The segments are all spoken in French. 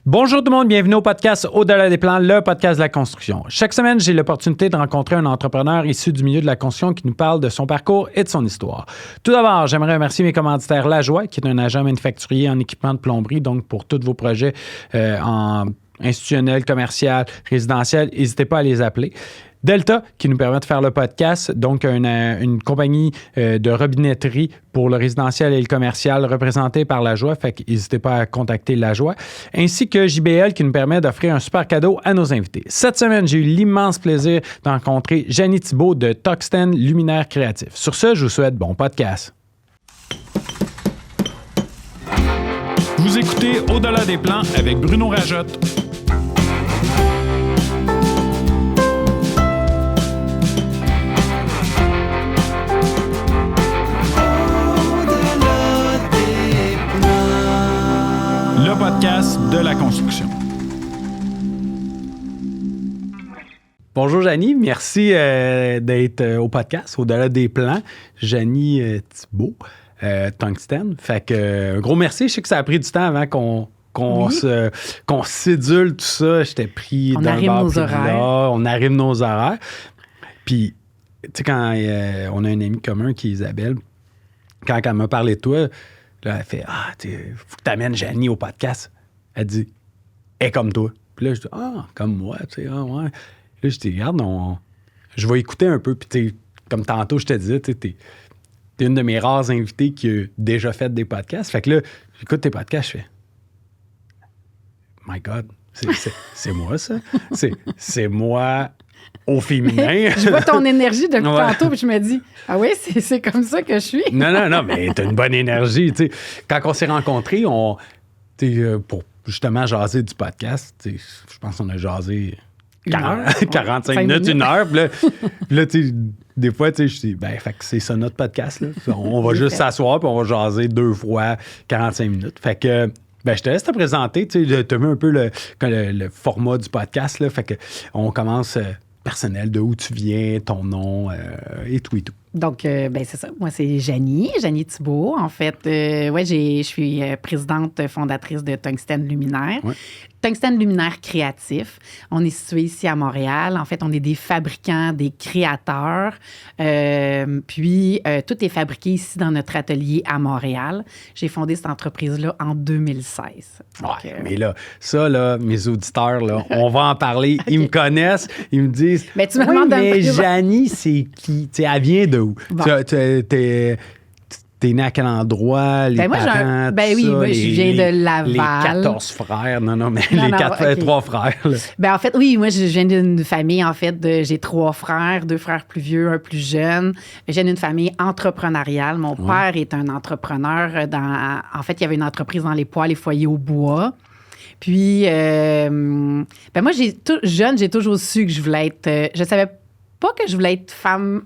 Bonjour tout le monde, bienvenue au podcast Au-delà des plans, le podcast de la construction. Chaque semaine, j'ai l'opportunité de rencontrer un entrepreneur issu du milieu de la construction qui nous parle de son parcours et de son histoire. Tout d'abord, j'aimerais remercier mes commanditaires Lajoie, qui est un agent manufacturier en équipement de plomberie, donc pour tous vos projets en institutionnel, commercial, résidentiel, n'hésitez pas à les appeler. Delta, qui nous permet de faire le podcast, donc une compagnie de robinetterie pour le résidentiel et le commercial représentée par Lajoie, fait que n'hésitez pas à contacter Lajoie, ainsi que JBL qui nous permet d'offrir un super cadeau à nos invités. Cette semaine, j'ai eu l'immense plaisir de rencontrer Janie Thibault de Tungsten Luminaire Créatif. Sur ce, je vous souhaite bon podcast. Vous écoutez Au-delà des plans avec Bruno Rajotte. Le podcast de la construction. Bonjour Janie, merci d'être au podcast Au-delà des plans. Janie Thibault, Tungsten. Fait que un gros merci. Je sais que ça a pris du temps avant qu'on sédule tout ça. J'étais pris on d'un arrive bar nos puis de horaires. là. On arrive nos horaires. Puis, tu sais, quand on a un ami commun qui est Isabelle, quand elle m'a parlé de toi, là, elle fait faut que tu amènes Janie au podcast. Elle dit, elle est comme toi. Puis là, je dis, comme moi, tu sais, ouais. Là, je dis, regarde, je vais écouter un peu. Puis, comme tantôt, je te disais, tu sais, t'es une de mes rares invités qui a déjà fait des podcasts. Fait que là, j'écoute tes podcasts, je fais, my God, c'est moi, ça. C'est moi au féminin. Je vois ton énergie depuis tantôt, puis je me dis, ah oui, c'est comme ça que je suis. Non, mais t'as une bonne énergie. T'sais. Quand on s'est rencontrés, pour justement jaser du podcast, je pense qu'on a jasé 45 minutes, une heure. Puis là des fois, je dis, fait que c'est ça notre podcast. Là. On va juste s'asseoir, puis on va jaser 2 fois 45 minutes. Fait que, je te laisse te présenter. Tu as vu un peu le format du podcast. Là, fait que on commence personnel, de où tu viens, ton nom et tout et tout. Donc, c'est ça. Moi, c'est Janie Thibault. En fait, je suis présidente fondatrice de Tungsten Luminaire. Ouais. Tungsten Luminaire Créatif. On est situé ici à Montréal. En fait, on est des fabricants, des créateurs. Puis, tout est fabriqué ici dans notre atelier à Montréal. J'ai fondé cette entreprise-là en 2016. Donc, mais là, ça, là, mes auditeurs, là, on va en parler. Ils me connaissent. Ils me disent, mais tu me demandes mais Janie, c'est qui? T'sais, elle vient de où? Bon. T'es né à quel endroit? Les parents, moi, je viens de Laval. Les 14 frères. Non, mais les 3 frères. Là. En fait, oui, moi, je viens d'une famille, en fait, j'ai 3 frères, 2 frères plus vieux, un plus jeune. Je viens d'une famille entrepreneuriale. Mon père est un entrepreneur. En fait, il y avait une entreprise dans les poêles et foyers au bois. Puis, moi, jeune, j'ai toujours su que je voulais être... je savais pas que je voulais être femme...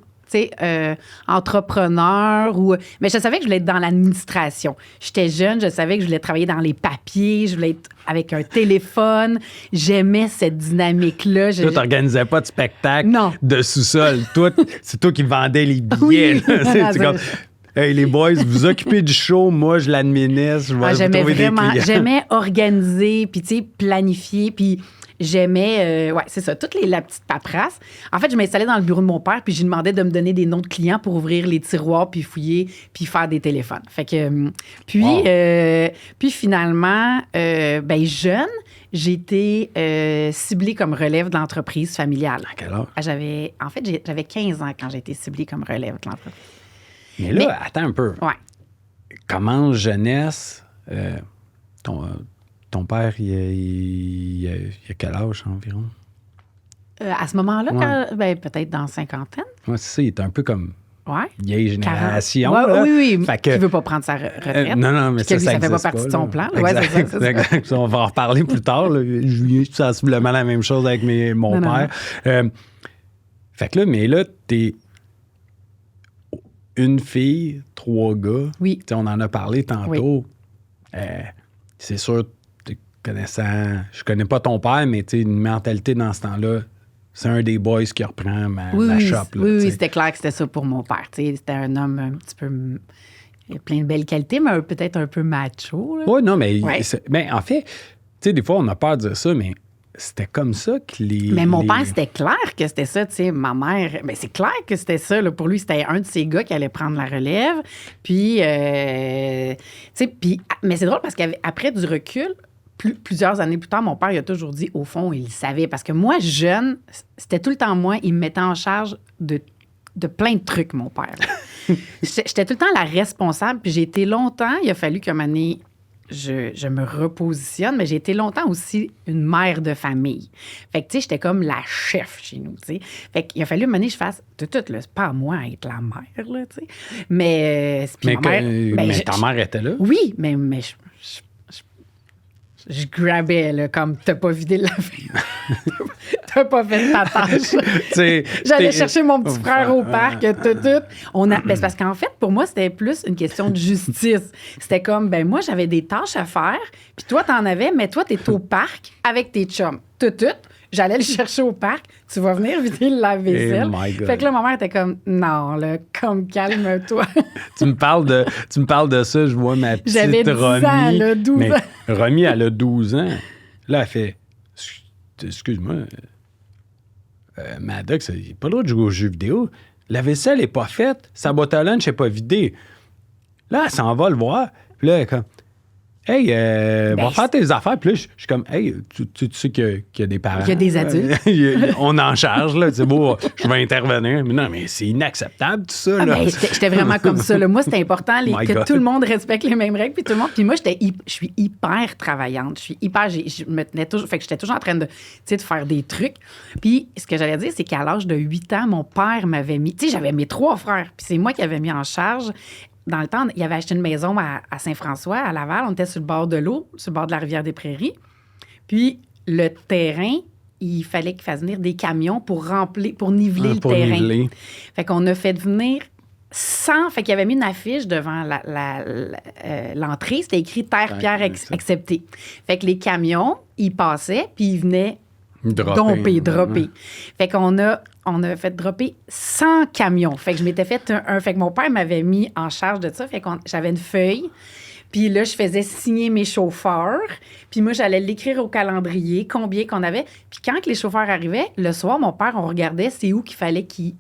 entrepreneur mais je savais que je voulais être dans l'administration. J'étais jeune, je savais que je voulais travailler dans les papiers, je voulais être avec un téléphone. J'aimais cette dynamique-là. Toi, t'organisais pas de spectacle non. de sous-sol. Toi, c'est toi qui vendais les billets. Oui. C'est comme... Hey, les boys, vous occupez du show, moi, je l'administre, je vais vous trouver des clients. J'aimais organiser, puis planifier, puis j'aimais, c'est ça, la petite paperasse. En fait, je m'installais dans le bureau de mon père, puis je lui demandais de me donner des noms de clients pour ouvrir les tiroirs, puis fouiller, puis faire des téléphones. Fait que, puis finalement, jeune, j'ai été ciblée comme relève de l'entreprise familiale. À quel âge? J'avais 15 ans quand j'ai été ciblée comme relève de l'entreprise. Mais là, attends un peu. Ouais. Comment jeunesse, ton père, il a quel âge environ? À ce moment-là, peut-être dans cinquantaine. Oui, c'est ça, il est un peu comme vieille génération. Oui. Qui ne veut pas prendre sa retraite. Non, mais ça fait pas partie de son plan. Exact. On va en reparler plus tard. Julien, c'est sensiblement la même chose avec mon père. Fait que là, mais là, t'es une fille, 3 gars. Oui. On en a parlé tantôt. Oui. C'est sûr, connaissant... Je connais pas ton père, mais une mentalité dans ce temps-là, c'est un des boys qui reprend ma shop. Là, oui, c'était clair que c'était ça pour mon père. C'était un homme un petit peu... Il a plein de belles qualités, mais peut-être un peu macho. Oui, non, mais en fait, sais, des fois, on a peur de dire ça, mais c'était comme ça que les... Mais mon père, c'était clair que c'était ça, tu sais. Ma mère, ben c'est clair que c'était ça. Là. Pour lui, c'était un de ces gars qui allait prendre la relève. Puis, tu sais, mais c'est drôle parce qu'après du recul, plusieurs années plus tard, mon père, il a toujours dit, au fond, il savait. Parce que moi, jeune, c'était tout le temps moi, il me mettait en charge de plein de trucs, mon père. J'étais tout le temps la responsable. Puis j'ai été longtemps, il a fallu qu'à un moment donné, je me repositionne, mais j'ai été longtemps aussi une mère de famille. Fait que, tu sais, j'étais comme la chef chez nous, tu sais. Fait qu'il a fallu, à un moment donné, je fasse tout, là, c'est pas à moi à être la mère, là, tu sais. Mais ta mère était là? Oui, mais je grabais, là, comme t'as pas vidé la vie. T'as pas fait ta tâche. J'allais chercher mon petit frère au parc, tout. C'est parce qu'en fait, pour moi, c'était plus une question de justice. C'était comme, ben moi, j'avais des tâches à faire, puis toi, t'en avais, mais toi, t'es au parc avec tes chums. Tout. J'allais le chercher au parc. Tu vas venir vider le lave-vaisselle. Fait que là, ma mère était comme, non, là, comme calme-toi. tu me parles de ça, je vois ma petite J'avais 10 Romy. ans, là, 12 ans. Romy, elle a 12 ans. Là, elle fait, excuse-moi, Maddox, il n'a pas le droit de jouer aux jeux vidéo. La vaisselle n'est pas faite. Sa boîte à lunch n'est pas vidée. Là, elle s'en va le voir. Puis là, elle est comme, hey, va faire tes affaires. Puis là, je suis comme, hey, tu sais qu'il y a des parents. Il y a des adultes. On en charge, là. C'est beau, je vais intervenir. Mais non, mais c'est inacceptable, tout ça. Là. J'étais vraiment comme ça. Là. Moi, c'était important que tout le monde respecte les mêmes règles. Puis tout le monde. Puis moi, je suis hyper travaillante. Je me tenais toujours. Fait que j'étais toujours en train de faire des trucs. Puis ce que j'allais dire, c'est qu'à l'âge de 8 ans, mon père m'avait mis. Tu sais, j'avais mes 3 frères. Puis c'est moi qui avais mis en charge. Dans le temps, il avait acheté une maison à Saint-François, à Laval. On était sur le bord de l'eau, sur le bord de la rivière des Prairies. Puis, le terrain, il fallait qu'il fasse venir des camions pour niveler le terrain. Niveler. Fait qu'on a fait venir 100... Fait qu'il avait mis une affiche devant l'entrée. C'était écrit « Terre, pierre acceptée ». Fait que les camions, ils passaient, puis ils venaient dropper. Fait qu'on a fait dropper 100 camions. Fait que je m'étais fait fait que mon père m'avait mis en charge de ça. Fait que j'avais une feuille. Puis là, je faisais signer mes chauffeurs. Puis moi, j'allais l'écrire au calendrier, combien qu'on avait. Puis quand les chauffeurs arrivaient, le soir, mon père, on regardait c'est où qu'il fallait qu'ils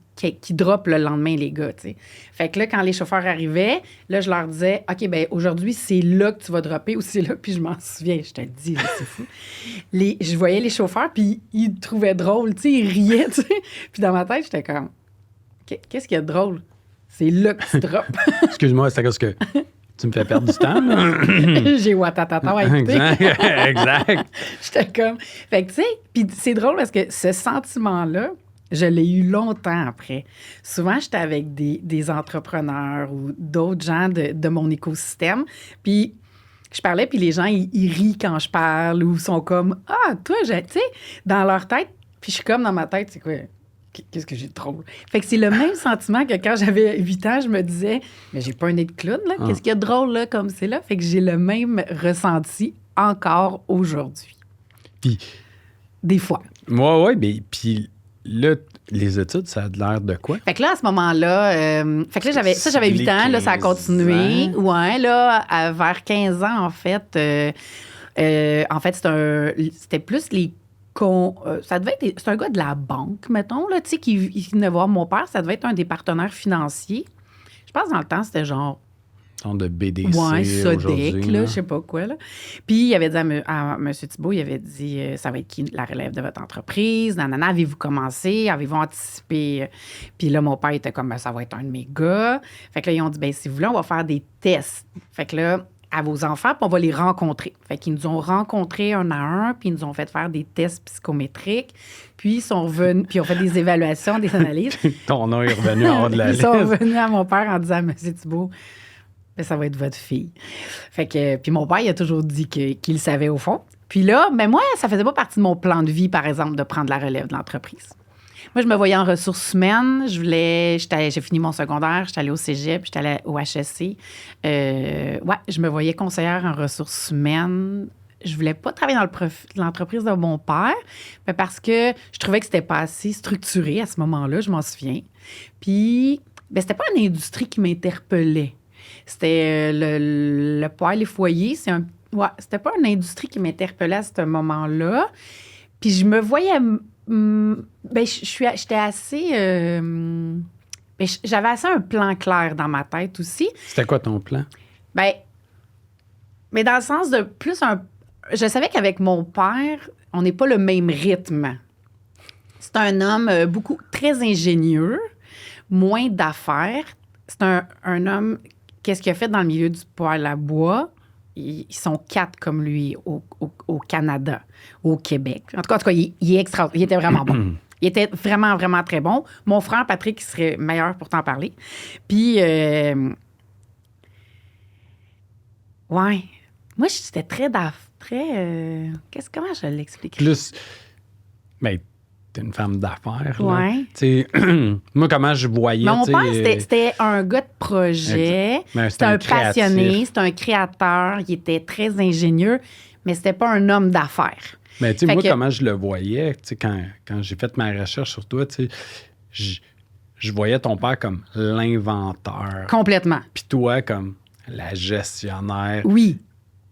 droppent le lendemain, les gars, tu sais. Fait que là, quand les chauffeurs arrivaient, là, je leur disais, OK, ben aujourd'hui, c'est là que tu vas dropper ou c'est là. Puis je m'en souviens, je te le dis, là, c'est fou. Je voyais les chauffeurs, puis ils me trouvaient drôle, tu sais, ils riaient, tu sais. Puis dans ma tête, j'étais comme, qu'est-ce qu'il y a de drôle? C'est là que tu droppes. Excuse-moi, c'est à cause que tu me fais perdre du temps, là. J'ai ouatatata à écouter. Exact. J'étais comme... Fait que, tu sais, puis c'est drôle parce que ce sentiment-là, je l'ai eu longtemps après. Souvent, j'étais avec des entrepreneurs ou d'autres gens de mon écosystème, puis je parlais, puis les gens, ils rient quand je parle ou sont comme « Ah, toi, tu sais, dans leur tête. » Puis je suis comme dans ma tête, c'est quoi? Qu'est-ce que j'ai de drôle? Fait que c'est le même sentiment que quand j'avais 8 ans, je me disais, mais j'ai pas un nez de clown, là. Qu'est-ce qu'il y a de drôle, là, comme c'est là? Fait que j'ai le même ressenti encore aujourd'hui. Puis. Des fois. Oui, mais puis là, les études, ça a l'air de quoi? Fait que là, à ce moment-là, j'avais 8 ans, là, ça a continué. Ouais, là, vers 15 ans, en fait, c'était plus les ça devait être... C'est un gars de la banque, mettons, là, tu sais, qui venait voir mon père. Ça devait être un des partenaires financiers. Je pense dans le temps, c'était genre... de BDC. Ouais, Sodec, là, je sais pas quoi, là. Puis, il avait dit à M. Thibault, il avait dit, ça va être qui la relève de votre entreprise? Nanana, avez-vous commencé? Avez-vous anticipé? Puis là, mon père était comme, ça va être un de mes gars. Fait que là, ils ont dit, si vous voulez, on va faire des tests. Fait que là, à vos enfants, puis on va les rencontrer. Fait qu'ils nous ont rencontrés un à un, puis ils nous ont fait faire des tests psychométriques, puis ils sont revenus, puis ils ont fait des évaluations, des analyses. Ton nom est revenu en haut de la liste. Ils sont revenus à mon père en disant, Monsieur Thibault, ben, ça va être votre fille. Fait que, puis mon père, il a toujours dit qu'il le savait au fond. Puis là, ben moi, ça faisait pas partie de mon plan de vie, par exemple, de prendre la relève de l'entreprise. Moi, je me voyais en ressources humaines. J'ai fini mon secondaire, j'étais allée au cégep, j'étais allée au HEC. Je me voyais conseillère en ressources humaines. Je voulais pas travailler dans l'entreprise de mon père, mais parce que je trouvais que c'était pas assez structuré à ce moment-là, je m'en souviens. Puis, ben c'était pas une industrie qui m'interpellait. C'était le poêle et foyer, c'est un c'était pas une industrie qui m'interpellait à ce moment-là. Puis je me voyais... j'étais assez... j'avais assez un plan clair dans ma tête aussi. C'était quoi ton plan? Mais dans le sens de plus un... Je savais qu'avec mon père, on n'est pas le même rythme. C'est un homme très ingénieux, moins d'affaires. C'est un homme... Qu'est-ce qu'il a fait dans le milieu du poêle à bois? Ils sont 4 comme lui au Canada, au Québec. En tout cas, il est extra. Il était vraiment bon. Il était vraiment, vraiment très bon. Mon frère, Patrick, il serait meilleur pour t'en parler. Puis, ouais. Moi, j'étais très... comment je l'explique? Plus... Mais t'es une femme d'affaires, là. Ouais. Tu sais, moi, comment je voyais... Mon père, c'était un gars de projet. C'était un passionné. C'était un créateur. Il était très ingénieux, mais c'était pas un homme d'affaires. Mais tu sais, moi, comment je le voyais, tu sais, quand j'ai fait ma recherche sur toi, tu sais, je voyais ton père comme l'inventeur. Complètement. Puis toi comme la gestionnaire. Oui.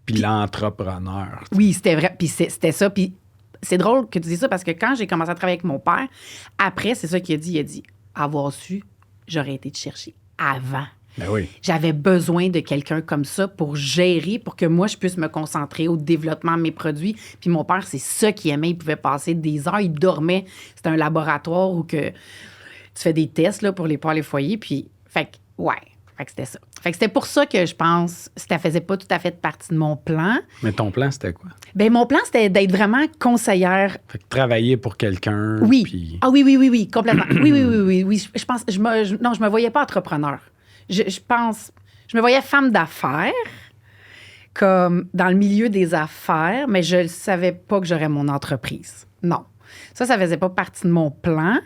Puis l'entrepreneur. Oui, c'était vrai. Puis c'était ça. Puis c'est drôle que tu dises ça parce que quand j'ai commencé à travailler avec mon père, après, c'est ça qu'il a dit. Il a dit, avoir su, j'aurais été te chercher avant. Ben oui. J'avais besoin de quelqu'un comme ça pour gérer, pour que moi, je puisse me concentrer au développement de mes produits. Puis mon père, c'est ça qu'il aimait. Il pouvait passer des heures. Il dormait. C'était un laboratoire où que tu fais des tests là, pour les poêles et foyers. Puis, fait que c'était ça. Fait que c'était pour ça que je pense que ça faisait pas tout à fait partie de mon plan. Mais ton plan, c'était quoi? Bien, mon plan, c'était d'être vraiment conseillère. Fait que travailler pour quelqu'un. Oui. Puis... Ah oui, complètement. oui. Je pense... je me voyais pas entrepreneur. Je me voyais femme d'affaires, comme dans le milieu des affaires, mais je ne savais pas que j'aurais mon entreprise. Non. Ça faisait pas partie de mon plan,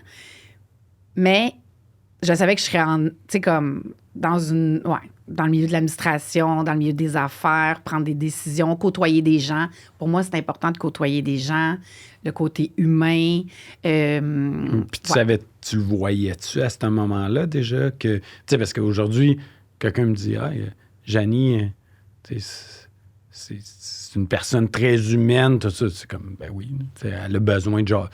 mais je savais que je serais comme dans le milieu de l'administration, dans le milieu des affaires, prendre des décisions, côtoyer des gens. Pour moi, c'est important de côtoyer des gens, le côté humain. Puis tu le voyais-tu à ce moment-là déjà? Tu sais, parce qu'aujourd'hui, quelqu'un me dit, Janie, c'est une personne très humaine, tout ça. C'est comme, ben oui, elle a besoin de genre...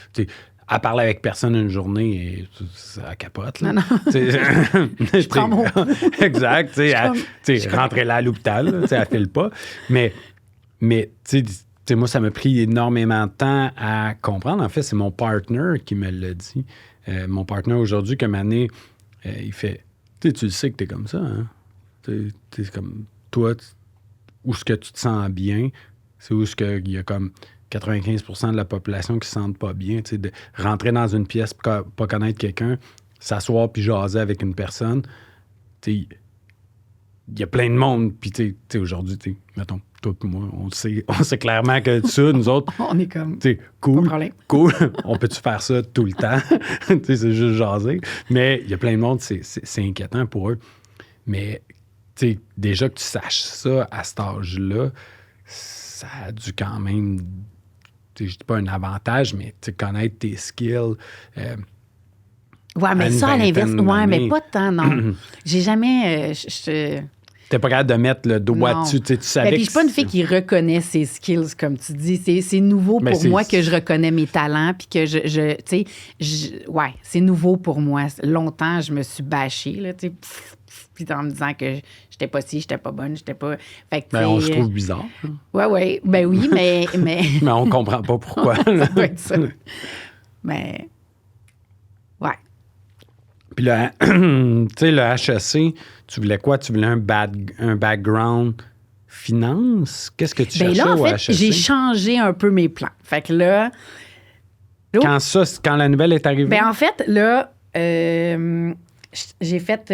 Elle parle avec personne une journée et ça capote. Là. Non. Je prends mon... Exact. Rentrer là à l'hôpital, elle file pas. Mais tu sais, moi, ça m'a pris énormément de temps à comprendre. En fait, c'est mon partner qui me l'a dit. Mon partner aujourd'hui, comme année, il fait, tu le sais que t'es comme ça. Hein? T'es comme, toi, où est-ce que tu te sens bien, c'est où est-ce qu'il y a comme 95% de la population qui se sentent pas bien. De rentrer dans une pièce, pas connaître quelqu'un, s'asseoir puis jaser avec une personne. Il y a plein de monde. Puis aujourd'hui, mettons, toi et moi, on sait clairement que ça, nous autres... on est comme... Cool, pas de problème. Cool. On peut-tu faire ça tout le temps? C'est juste jaser. Mais il y a plein de monde, c'est inquiétant pour eux. Mais déjà que tu saches ça à cet âge-là, ça a dû quand même... je dis pas un avantage, mais connaître tes skills. Mais ça, à l'inverse, mais pas tant, non. J'ai jamais... T'es pas capable de mettre le doigt dessus, tu savais puis je suis pas une fille qui reconnaît ses skills, comme tu dis. C'est nouveau pour moi que je reconnais mes talents, puis que c'est nouveau pour moi. Longtemps, je me suis bâchée, là, tu sais, puis en me disant que j'étais pas ci, j'étais pas bonne, j'étais pas... Fait que, on se trouve bizarre. Oui, ben oui, mais... mais on comprend pas pourquoi. Ça doit être ça. Mais... Ouais. Puis là, tu sais, le HEC, tu voulais quoi? Tu voulais un background finance? Qu'est-ce que tu cherchais au HEC? J'ai changé un peu mes plans. Fait que là... Quand la nouvelle est arrivée? Ben en fait, là... j'ai fait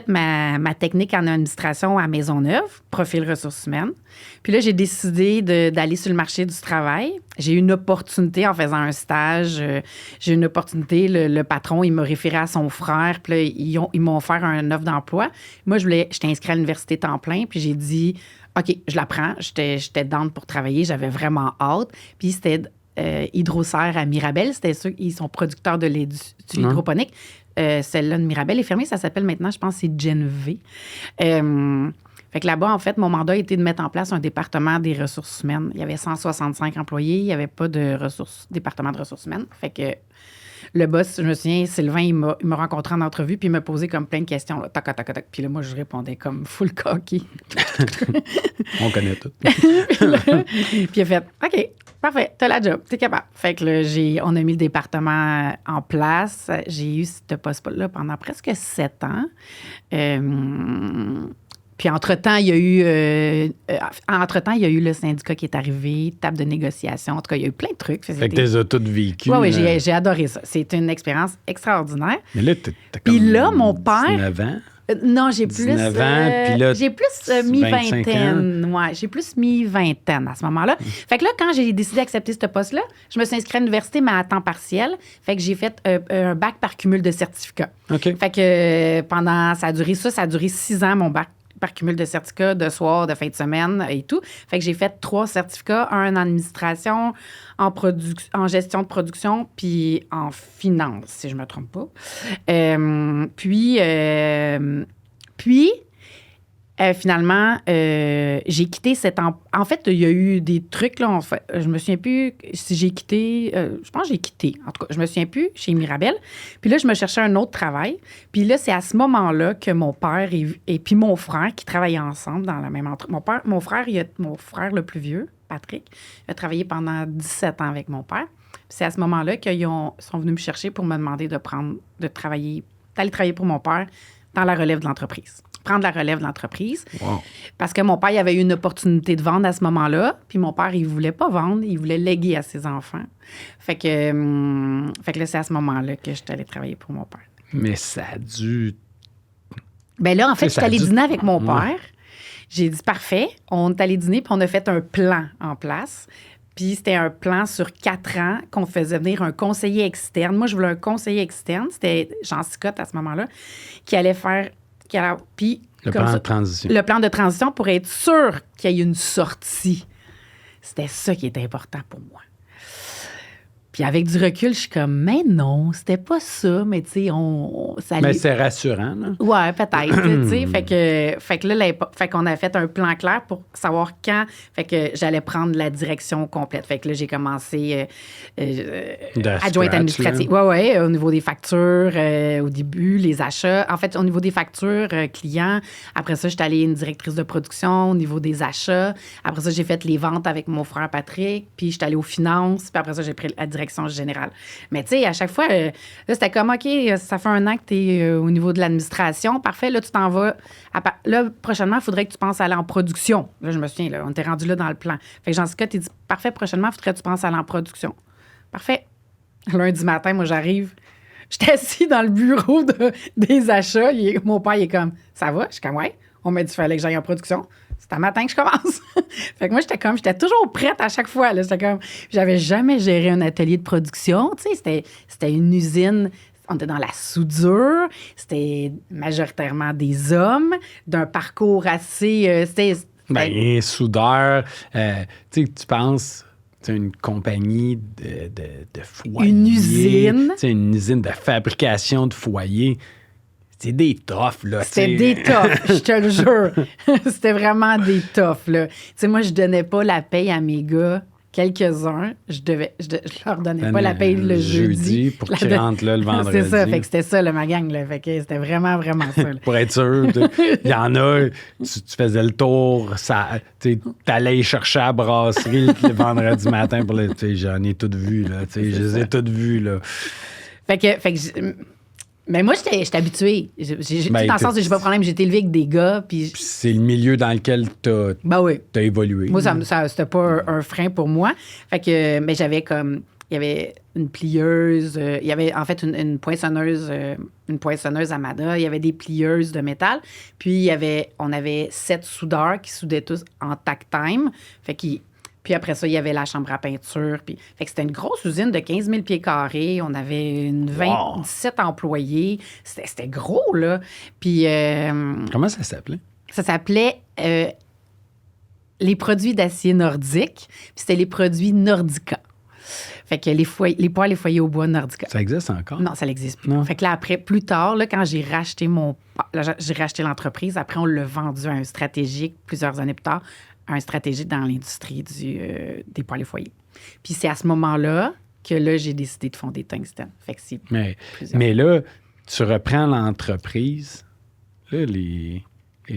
ma technique en administration à Maisonneuve, profil ressources humaines. Puis là, j'ai décidé d'aller sur le marché du travail. J'ai eu une opportunité en faisant un stage. J'ai eu une opportunité. Le patron, il m'a référé à son frère. Puis là, ils m'ont offert un offre d'emploi. Moi, j'étais inscrite à l'université temps plein. Puis j'ai dit, OK, je la prends. J'étais down pour travailler. J'avais vraiment hâte. Puis c'était Hydroserre à Mirabel. C'était ceux qui sont producteurs de lait Hydroponique. Celle-là de Mirabel est fermée. Ça s'appelle maintenant, je pense, c'est Gen V. Fait que là-bas, en fait, mon mandat était de mettre en place un département des ressources humaines. Il y avait 165 employés. Il n'y avait pas de département de ressources humaines. Fait que le boss, je me souviens, Sylvain, il m'a rencontré en entrevue, puis il m'a posé comme plein de questions. Là, tac, tac, tac, tac. Puis là, moi, je répondais comme full cocky. On connaît tout. Puis il a fait OK, parfait, t'as la job, t'es capable. Fait que là, on a mis le département en place. J'ai eu ce poste-là pendant presque 7 ans. Puis entre-temps, il y a eu le syndicat qui est arrivé, table de négociation. En tout cas, il y a eu plein de trucs. Fait que t'es toutes vécues. Oui, j'ai adoré ça. C'est une expérience extraordinaire. Mais là, t'as comme puis là, mon père... 19 ans. Non, j'ai plus... 19 ans, puis là... J'ai plus mi-vingtaine. Ouais, j'ai plus mi-vingtaine à ce moment-là. Fait que là, quand j'ai décidé d'accepter ce poste-là, je me suis inscrite à l'université, mais à temps partiel. Fait que j'ai fait un bac par cumul de certificats. OK. Fait que ça a duré 6 ans, mon bac par cumul de certificats, de soir, de fin de semaine et tout. Fait que j'ai fait 3 certificats, un en administration, en gestion de production, puis en finance, si je me trompe pas. Finalement, j'ai quitté En fait, il y a eu des trucs, là. Je me souviens plus si j'ai quitté. Je pense que j'ai quitté. En tout cas, je me souviens plus chez Mirabel. Puis là, je me cherchais un autre travail. Puis là, c'est à ce moment-là que mon père et puis mon frère, qui travaillaient ensemble dans la même entreprise. Mon frère le plus vieux, Patrick, a travaillé pendant 17 ans avec mon père. Puis c'est à ce moment-là qu'ils sont venus me chercher pour me demander d'aller travailler pour mon père dans la relève de l'entreprise. Prendre la relève de l'entreprise. Wow. Parce que mon père, il avait eu une opportunité de vendre à ce moment-là. Puis mon père, il voulait pas vendre. Il voulait léguer à ses enfants. Fait que là, c'est à ce moment-là que je suis allée travailler pour mon père. Mais ça a dû... Bien là, en fait, je suis allée dîner avec mon père. J'ai dit, parfait. On est allé dîner, puis on a fait un plan en place. Puis c'était un plan sur 4 ans qu'on faisait venir un conseiller externe. Moi, je voulais un conseiller externe. C'était Jean Sicotte à ce moment-là, qui allait faire... Puis, le plan de transition. Le plan de transition pour être sûr qu'il y ait une sortie. C'était ça qui était important pour moi. Puis avec du recul, je suis comme, mais non, c'était pas ça. Mais tu sais, Mais c'est rassurant, là. Ouais, peut-être. Tu sais, fait que là, qu'on a fait un plan clair pour savoir quand. Fait que j'allais prendre la direction complète. Fait que là, j'ai commencé adjointe administrative. Oui, au niveau des factures, au début, les achats. En fait, au niveau des factures clients. Après ça, j'étais allée une directrice de production au niveau des achats. Après ça, j'ai fait les ventes avec mon frère Patrick. Puis j'étais allée aux finances. Puis après ça, j'ai pris la direction générale. Mais tu sais, à chaque fois, là, c'était comme, OK, ça fait 1 an que tu es au niveau de l'administration. Parfait, là, tu t'en vas. Là, prochainement, il faudrait que tu penses aller en production. Là, je me souviens, là, on était rendu là dans le plan. Fait que Jean-Scott, tu dit, parfait, prochainement, il faudrait que tu penses aller en production. Parfait. Lundi matin, moi, j'arrive. J'étais assis dans le bureau des achats. Mon père, il est comme, ça va? Je suis comme, ouais. On m'a dit qu'il fallait que j'aille en production. C'est un matin que je commence. Fait que moi, j'étais toujours prête à chaque fois. Là. J'avais jamais géré un atelier de production. Tu sais, c'était une usine. On était dans la soudure. C'était majoritairement des hommes d'un parcours assez... soudeur, tu sais, tu penses... C'est une compagnie de foyers. Une usine. C'est une usine de fabrication de foyers. C'est des toughs, là. C'était des toughs, je te le jure. C'était vraiment des toughs, là. Tu sais, moi, je donnais pas la paye à mes gars. Quelques-uns, je leur donnais pas la paye le jeudi. Pour qu'ils rentrent là le vendredi. C'est ça, fait que c'était ça, là, ma gang, là. Fait que c'était vraiment, vraiment ça. Pour être sûr, il y en a, tu faisais le tour, tu allais y chercher à la brasserie le vendredi matin pour j'en ai toutes vues, là. Je les ai toutes vues, là. Fait que mais moi, j'étais habituée. Tout dans le sens où j'ai pas de problème. J'ai été élevée avec des gars. Puis c'est le milieu dans lequel t'as évolué. Moi, ça c'était pas un frein pour moi. Fait que, mais j'avais comme... Il y avait une plieuse. Il y avait en fait une poinçonneuse Amada. Il y avait des plieuses de métal. Puis on avait 7 soudeurs qui soudaient tous en tac time. Puis après ça, il y avait la chambre à peinture. Fait que c'était une grosse usine de 15 000 pieds carrés. On avait 17 employés. C'était gros, là. Puis... Comment ça s'appelait? Ça s'appelait les produits d'acier nordique. Puis c'était les produits Nordica. Fait que les poêles et foyers au bois Nordica. Ça existe encore? Non, ça n'existe plus. Non. Fait que là, après, plus tard, là, quand j'ai racheté l'entreprise, après, on l'a vendu à un stratégique, plusieurs années plus tard, à un stratégique dans l'industrie des poêles et foyers. Puis c'est à ce moment-là que là, j'ai décidé de fonder Tungsten. Fait que c'est mais là, tu reprends l'entreprise. Là, les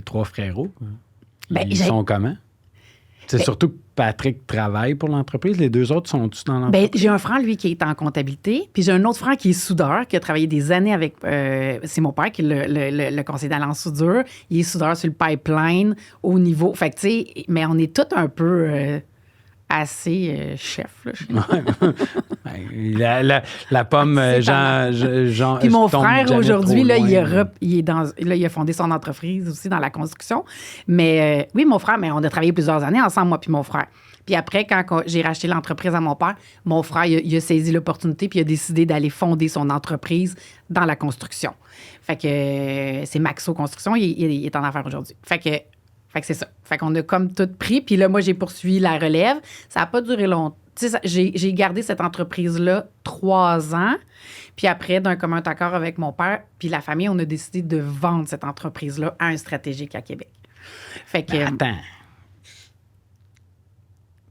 3 frérots, ils sont comment? C'est surtout que Patrick travaille pour l'entreprise. Les 2 autres sont-ils dans l'entreprise? J'ai un frère, lui, qui est en comptabilité. Puis j'ai un autre frère qui est soudeur, qui a travaillé des années avec... c'est mon père qui est le conseiller d'aller en soudure. Il est soudeur sur le pipeline, au niveau... Fait que, tu sais, mais on est tous un peu assez chef, là, chez nous. la pomme, Jean... Puis mon frère, aujourd'hui, là, il a fondé son entreprise aussi dans la construction. Mais oui, mon frère, mais on a travaillé plusieurs années ensemble, moi puis mon frère. Puis après, quand j'ai racheté l'entreprise à mon frère, il a saisi l'opportunité puis il a décidé d'aller fonder son entreprise dans la construction. Fait que c'est Maxo Construction, il est en affaires aujourd'hui. Fait que c'est ça. Fait qu'on a comme tout pris. Puis là, moi, j'ai poursuivi la relève. Ça n'a pas duré longtemps. Tu sais, j'ai gardé cette entreprise-là 3 ans. Puis après, d'un commun accord avec mon père puis la famille, on a décidé de vendre cette entreprise-là à un stratégique à Québec. Fait que... Attends.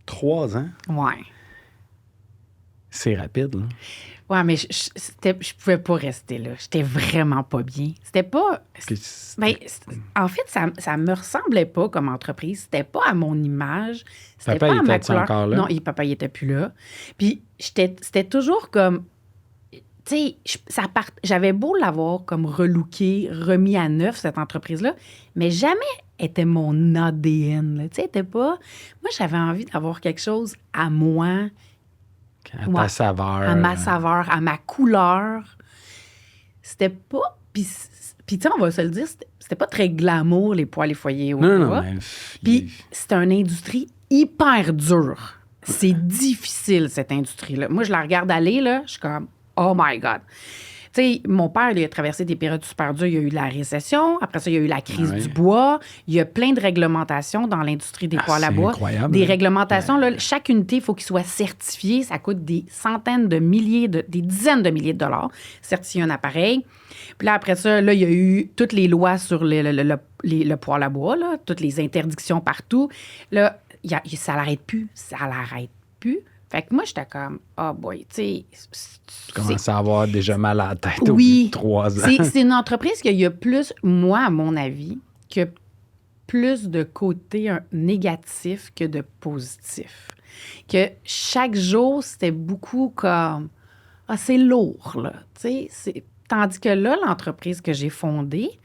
3 ans? Ouais. C'est rapide, là. Ouais, mais je pouvais pas rester là. J'étais vraiment pas bien. C'était pas... en fait, ça me ressemblait pas comme entreprise. C'était pas à mon image. C'était Papa, pas à ma couleur. encore là? Non, papa, il était plus là. Puis c'était toujours comme... Tu sais, j'avais beau l'avoir comme relooké, remis à neuf, cette entreprise-là, mais jamais était mon ADN. Tu sais, était pas... Moi, j'avais envie d'avoir quelque chose à moi... À ta saveur. À ma saveur, à ma couleur. C'était pas... Puis tu sais, on va se le dire, c'était pas très glamour, les poêles et foyers au bois. Non, Puis c'était une industrie hyper dure. C'est difficile, cette industrie-là. Moi, je la regarde aller, là, je suis comme, oh my God. Tu sais, mon père, il a traversé des périodes super dures. Il y a eu la récession. Après ça, il y a eu la crise du bois. Il y a plein de réglementations dans l'industrie des poêles à bois. Incroyable. Des réglementations, là, chaque unité, il faut qu'il soit certifié. Ça coûte des centaines de milliers, des dizaines de milliers de dollars, certifier un appareil. Puis là, après ça, là, il y a eu toutes les lois sur le poêle à bois, là, toutes les interdictions partout. Là, ça l'arrête plus. Ça l'arrête plus. Fait que moi, j'étais comme, oh boy, tu sais... Tu commences à avoir déjà mal à la tête au bout de 3 ans. C'est une entreprise qu'il y a plus, moi, à mon avis, que plus de côté négatif que de positif. Que chaque jour, c'était beaucoup comme, c'est lourd, là, tu sais. Tandis que là, l'entreprise que j'ai fondée,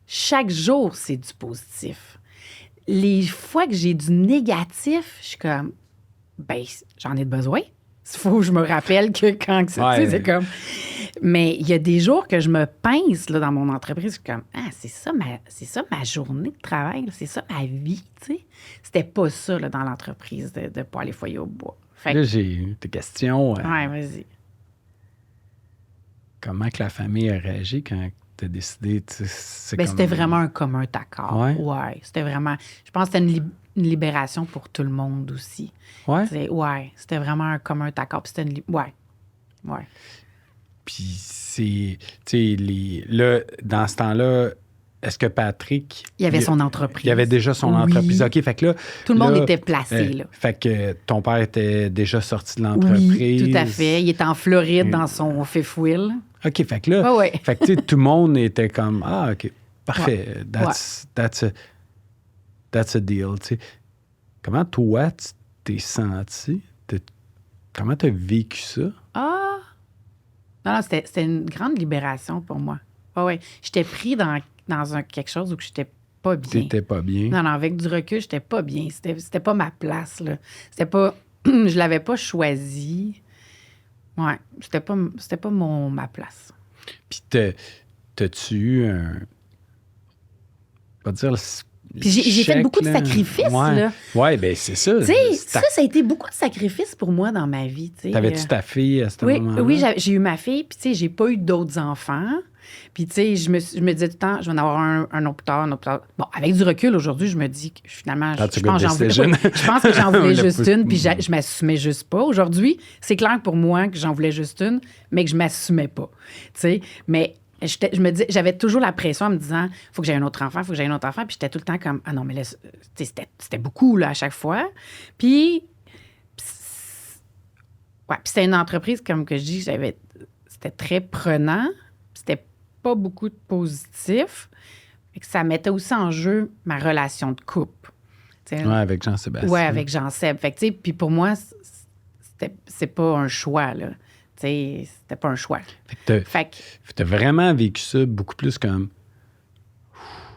chaque jour, c'est du positif. Les fois que j'ai du négatif, je suis comme... j'en ai besoin. Il faut que je me rappelle que quand... c'est comme... Mais il y a des jours que je me pince là, dans mon entreprise. Je suis comme, c'est ça ma journée de travail. Là, c'est ça ma vie, tu sais. C'était pas ça là, dans l'entreprise de poêles et foyers au bois. Fait là, j'ai des questions. Ouais, vas-y. Comment que la famille a réagi quand tu as décidé... C'était vraiment un commun accord. Ouais, c'était vraiment... Je pense que c'était une libération pour tout le monde aussi. Ouais? C'était vraiment un commun accord. Puis c'était ouais. Puis c'est... Tu sais, là, dans ce temps-là, est-ce que Patrick... Il avait son entreprise. Il avait déjà son entreprise. OK, fait que là... Tout le monde était placé, là. Fait que ton père était déjà sorti de l'entreprise. Oui, tout à fait. Il était en Floride dans son fifth wheel. OK, fait que là... Fait que, tu sais, tout le monde était comme, OK, parfait. That's a deal, tu sais. Comment toi, tu t'es senti? Comment tu as vécu ça? Non, c'était une grande libération pour moi. Ouais. J'étais pris dans quelque chose où j'étais pas bien. T'étais pas bien? Non, avec du recul, j'étais pas bien. C'était pas ma place, là. C'était pas... je l'avais pas choisi. Ouais, c'était pas ma place. Puis t'as-tu eu un... Je vais dire Puis j'ai fait beaucoup de sacrifices, là. Oui, bien, c'est ça. Tu sais, ça a été beaucoup de sacrifices pour moi dans ma vie. T'avais-tu ta fille à ce moment-là? Oui, j'ai eu ma fille, puis tu sais, j'ai pas eu d'autres enfants. Puis, tu sais, je me disais tout le temps, je vais en avoir un autre plus tard, un autre plus tard. Bon, avec du recul, aujourd'hui, je me dis que finalement, je pense que j'en voulais juste une, puis je m'assumais juste pas. Aujourd'hui, c'est clair pour moi que j'en voulais juste une, mais que je m'assumais pas. Tu sais, mais je me dis, j'avais toujours la pression en me disant, faut que j'aie un autre enfant, faut que j'aie un autre enfant. Puis j'étais tout le temps comme, ah non, mais là, c'était beaucoup, là, à chaque fois. Puis, ouais, puis c'était une entreprise, comme que je dis, c'était très prenant. C'était pas beaucoup de positif. Et que ça mettait aussi en jeu ma relation de couple. Oui, avec Jean-Sébastien. Oui, avec Jean-Seb. Fait que, tu sais, puis pour moi, c'est pas un choix, là. Tu sais, c'était pas un choix. Fait que t'as vraiment vécu ça beaucoup plus comme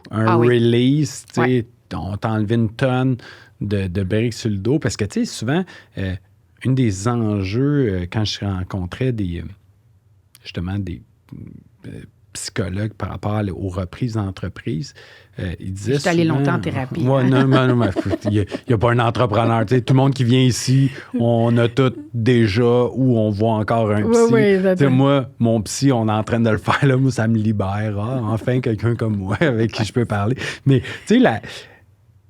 un release, tu sais. On t'a enlevé une tonne de briques sur le dos. Parce que, tu sais, souvent, un des enjeux, quand je rencontrais justement des psychologues par rapport aux reprises d'entreprise, ils disaient je suis allé longtemps en thérapie. Ouais, non, il n'y a pas un entrepreneur. Tu sais, tout le monde qui vient ici, on a tout déjà ou on voit encore un psy. Oui, moi, mon psy, on est en train de le faire. Là, moi, ça me libère. Enfin, quelqu'un comme moi avec qui je peux parler. Mais tu sais,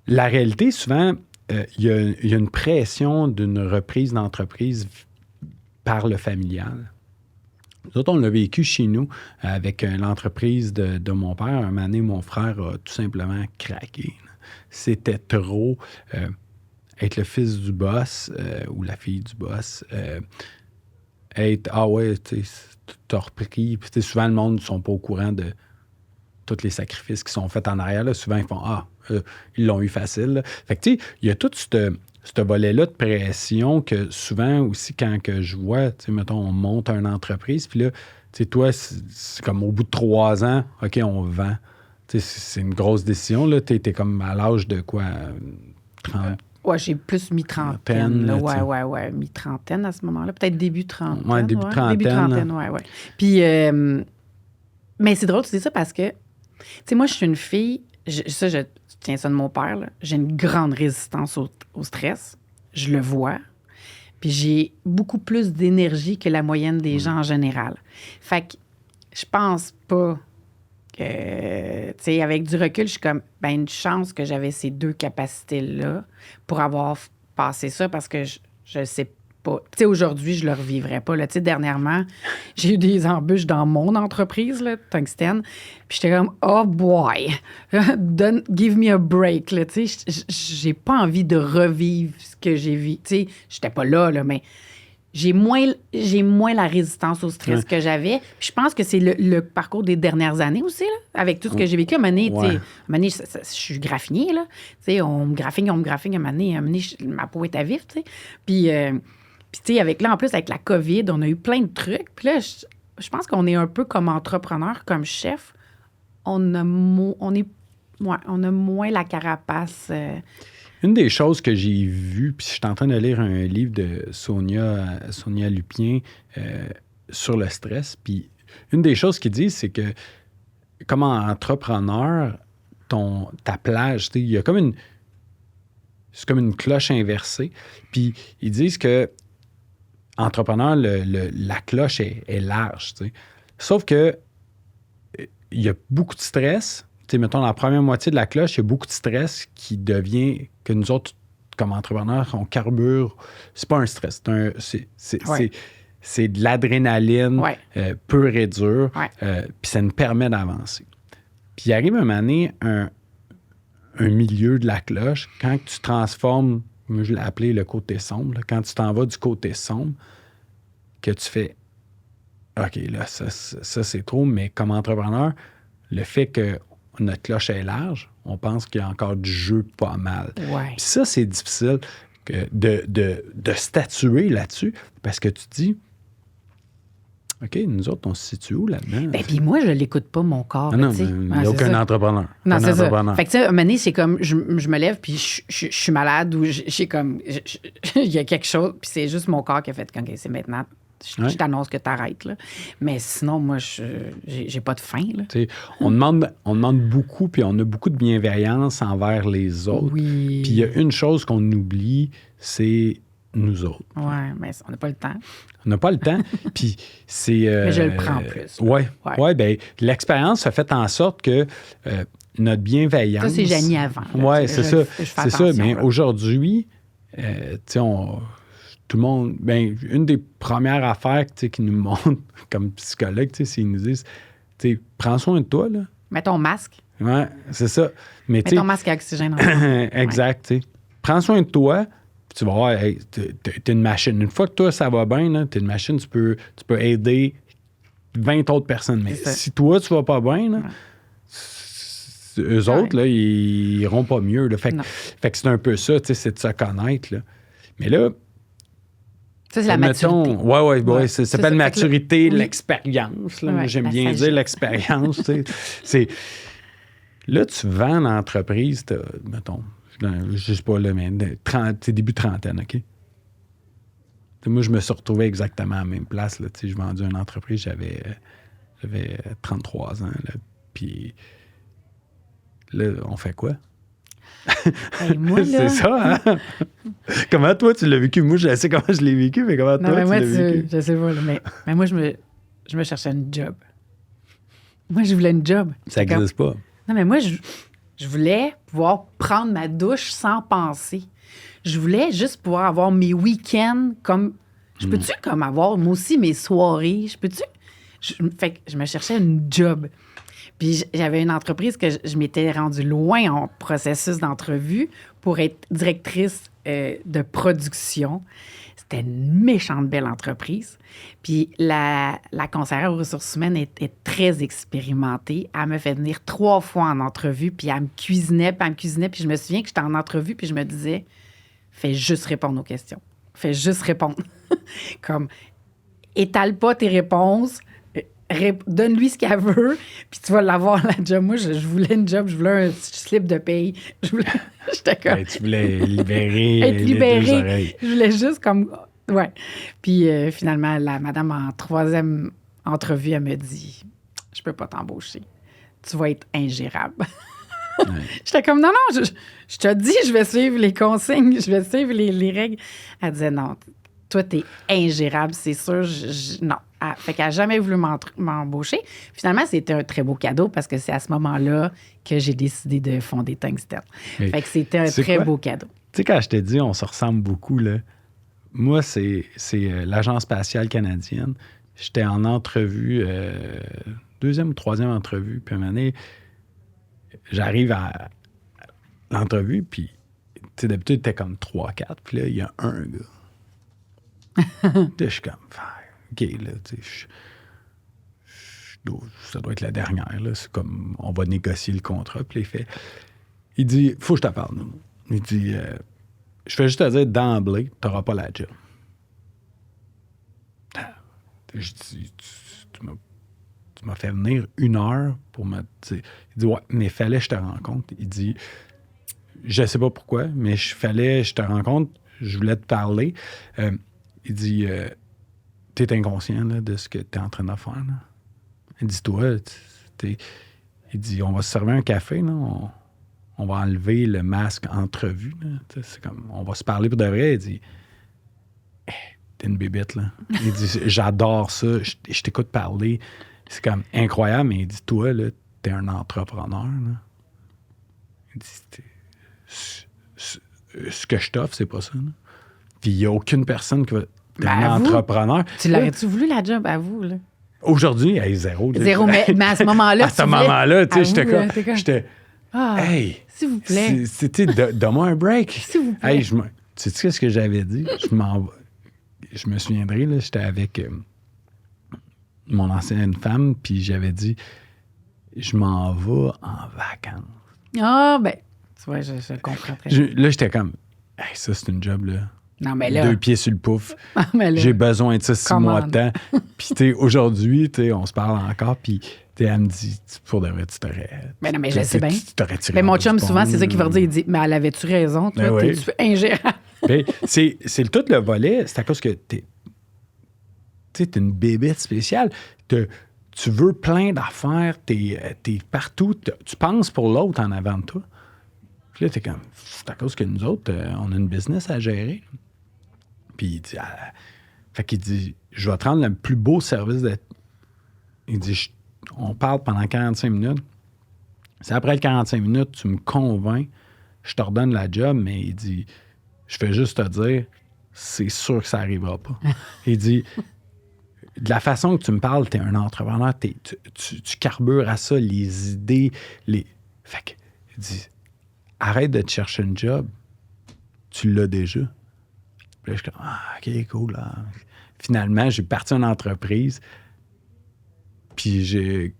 la réalité, souvent, il y a une pression d'une reprise d'entreprise par le familial. Nous autres, on l'a vécu chez nous avec l'entreprise de mon père. Un moment donné, mon frère a tout simplement craqué. C'était trop être le fils du boss ou la fille du boss. Être, tu t'as repris. Puis souvent, le monde ne sont pas au courant de tous les sacrifices qui sont faits en arrière. Là. Souvent, ils font, ils l'ont eu facile. Là. Fait que, tu sais, il y a tout ce volet-là de pression que souvent aussi, quand que je vois, tu sais, mettons, on monte une entreprise, puis là, tu sais, toi, c'est comme au bout de 3 ans, OK, on vend. Tu sais, c'est une grosse décision, là. T'es comme à l'âge de quoi? 30? Ouais, j'ai plus mi-trentaine. Ouais, mi-trentaine à ce moment-là. Peut-être début trentaine. Ouais, début trentaine. Début trentaine, ouais. Puis, mais c'est drôle, tu dis ça parce que, tu sais, moi, je suis une fille, je tiens ça de mon père, là. J'ai une grande résistance au stress. Je le vois. Puis j'ai beaucoup plus d'énergie que la moyenne des gens en général. Fait que je pense pas que, tu sais, avec du recul, je suis comme, une chance que j'avais ces 2 capacités-là pour avoir passé ça parce que je sais pas. Tu sais, aujourd'hui, je le revivrais pas. Tu sais, dernièrement, j'ai eu des embûches dans mon entreprise, là, Tungsten. Puis j'étais comme, oh boy, give me a break. Tu sais, j'ai pas envie de revivre ce que j'ai vu. Tu sais, j'étais pas là, mais j'ai moins la résistance au stress que j'avais. Puis je pense que c'est le parcours des dernières années aussi, là, avec tout ce que j'ai vécu. À un moment donné, je suis graffinier, là. Tu sais, on me graffine. À un moment donné, ma peau est à vif, tu sais. Puis, tu sais, en plus, avec la COVID, on a eu plein de trucs. Puis là, je pense qu'on est un peu comme entrepreneur, comme chef. On a moins la carapace. Une des choses que j'ai vues, puis je suis en train de lire un livre de Sonia Lupien sur le stress. Puis une des choses qu'ils disent, c'est que comme entrepreneur, ta plage, il y a comme c'est comme une cloche inversée. Puis ils disent que entrepreneur, la cloche est large. T'sais. Sauf que il y a beaucoup de stress. T'sais, mettons, dans la première moitié de la cloche, il y a beaucoup de stress qui devient que nous autres, comme entrepreneurs, on carbure. C'est pas un stress. C'est de l'adrénaline pure et dure. Puis ça nous permet d'avancer. Puis il arrive un moment donné, un milieu de la cloche, quand tu transformes, moi je l'ai appelé le côté sombre, là, quand tu t'en vas du côté sombre, que tu fais OK, là, ça c'est trop, mais comme entrepreneur, le fait que notre cloche est large, on pense qu'il y a encore du jeu pas mal. Puis ça, c'est difficile de statuer là-dessus parce que tu te dis OK, nous autres, on se situe où là-dedans? Puis moi, je l'écoute pas, mon corps. Non, il n'y a aucun entrepreneur. Non, c'est ça. Fait que, tu sais, à un moment donné, c'est comme, je me lève, puis je suis malade, ou j'ai comme, il y a quelque chose, puis c'est juste mon corps qui a fait, OK, c'est maintenant, Je t'annonce que tu arrêtes. Là. Mais sinon, moi, j'ai pas de faim. Là. On demande beaucoup, puis on a beaucoup de bienveillance envers les autres. Oui. Puis il y a une chose qu'on oublie, c'est nous autres. Oui, mais on n'a pas le temps. On n'a pas le temps. Puis c'est. Mais je le prends plus. Oui, bien, l'expérience a fait en sorte que notre bienveillance. Ça, c'est Janie avant. Oui, c'est ça. C'est ça. Mais aujourd'hui, tu sais, tout le monde. Bien, une des premières affaires qu'ils nous montrent comme psychologue, c'est qu'ils nous disent, prends soin de toi, là. Mets ton masque. Oui, c'est ça. Mets ton masque à oxygène. Exact, tu sais. Prends soin de toi. Tu vas voir, hey, t'es une machine. Une fois que toi, ça va bien, t'es une machine, tu peux aider 20 autres personnes. Mais si toi, tu vas pas bien, là, eux autres, là, ils iront pas mieux. Là. Fait que c'est un peu ça, c'est de se connaître. Là. Mais là... Ça, c'est la maturité. Oui, ça s'appelle maturité, l'expérience. Là. J'aime bien dire l'expérience. Là, tu vends l'entreprise, mettons... Je sais pas, là, mais c'est début trentaine, OK? Moi, je me suis retrouvé exactement à la même place. Là, je vendais une entreprise, j'avais 33 ans. Là, puis là, on fait quoi? Hey, moi, là... C'est ça, hein? Comment toi, tu l'as vécu? Moi, je sais comment je l'ai vécu, mais comment toi, tu l'as vécu? Je sais pas, mais moi, je me cherchais une job. Moi, je voulais une job. Ça n'existe pas. Non, mais moi, je voulais pouvoir prendre ma douche sans penser. Je voulais juste pouvoir avoir mes week-ends comme... Je peux-tu comme avoir, moi aussi, mes soirées? Fait que je me cherchais une job. Puis j'avais une entreprise que je m'étais rendue loin en processus d'entrevue pour être directrice de production. C'était une méchante belle entreprise. Puis la conseillère aux ressources humaines est très expérimentée. Elle me fait venir 3 fois en entrevue, puis elle me cuisinait. Puis je me souviens que j'étais en entrevue, puis je me disais, fais juste répondre aux questions. Fais juste répondre. Comme, étale pas tes réponses, donne-lui ce qu'elle veut, puis tu vas l'avoir, la job. Moi, je voulais une job, je voulais un slip de paye. J'étais comme... Ben, tu voulais libérer être libérée. Les 2 oreilles. Je voulais juste comme... Ouais. Puis finalement, la madame, en 3e entrevue, elle me dit, je peux pas t'embaucher. Tu vas être ingérable. Ouais. J'étais comme, non, je te dis, je vais suivre les consignes, je vais suivre les règles. Elle disait, non, toi, t'es ingérable, c'est sûr. Non. Fait qu'elle n'a jamais voulu m'embaucher. Finalement, c'était un très beau cadeau parce que c'est à ce moment-là que j'ai décidé de fonder Tungsten. Fait que c'était un très beau cadeau. Tu sais, quand je t'ai dit, on se ressemble beaucoup, là. Moi, c'est l'Agence spatiale canadienne. J'étais en entrevue, 2e ou 3e entrevue, puis à un moment donné, j'arrive à l'entrevue, puis tu sais, d'habitude, t'es comme 3-4, puis là, il y a un gars. Je suis comme, OK, là, tu sais, ça doit être la dernière, là. C'est comme, on va négocier le contrat, puis il dit, faut que je te parle, non? Il dit, je fais juste te dire d'emblée, tu n'auras pas la job. Je dis, tu m'as fait venir 1 heure pour me... Il dit, ouais, mais fallait que je te rencontre. Il dit, je sais pas pourquoi, mais fallait que je te rencontre, je voulais te parler. Il dit, tu es inconscient là, de ce que tu es en train de faire. Là. Il dit, toi, il dit, on va se servir un café, là, on va enlever le masque entrevue. Là. C'est comme, on va se parler pour de vrai. Il dit, hey, t'es une bébête, là. Il dit, j'adore ça, je t'écoute parler. C'est comme incroyable, mais il dit, toi, là, t'es un entrepreneur. Là. Il dit, ce que je t'offre, c'est pas ça. Là. Puis il n'y a aucune personne qui va... T'es un entrepreneur. Tu l'aurais-tu voulu, la job, à vous, là? Aujourd'hui, hey, zéro. Zéro, mais à ce moment-là, à ce moment-là, tu sais, j'étais hey, s'il vous plaît. C'était donne-moi un break. S'il vous plaît. Hey, tu sais ce que j'avais dit? Je me souviendrai, là, j'étais avec mon ancienne femme, puis j'avais dit, je m'en vais en vacances. Ah, ben, tu vois, je comprends très bien. Là, j'étais comme, hey, ça, c'est une job, là. Non, mais là... 2 pieds sur le pouf. Ah, mais là, j'ai besoin de ça 6 mois de temps. Puis, aujourd'hui, on se parle encore, puis elle me dit, pour de vrai, tu t'aurais... Mais non, mais je sais bien. Tu t'aurais tiré. Mais mon chum, souvent, c'est ça qu'il va dire. Il dit, mais elle avait-tu raison? Toi, t'es-tu ingérable? Ben, c'est tout le volet. C'est à cause que Tu sais, t'es une bébête spéciale. Tu veux plein d'affaires, t'es partout. Tu penses pour l'autre en avant de toi. Puis là, t'es comme, c'est à cause que nous autres, on a une business à gérer. Puis il dit, fait qu'il dit, je vais te rendre le plus beau service de... Il dit, on parle pendant 45 minutes. C'est après les 45 minutes, tu me convaincs, je te redonne la job, mais il dit, je fais juste te dire, c'est sûr que ça n'arrivera pas. Il dit, de la façon que tu me parles, t'es un entrepreneur, tu carbures à ça, les idées, Fait que, il dit, arrête de te chercher une job, tu l'as déjà. Puis là, je suis comme, OK, cool. Là. Finalement, j'ai parti une entreprise, puis j'ai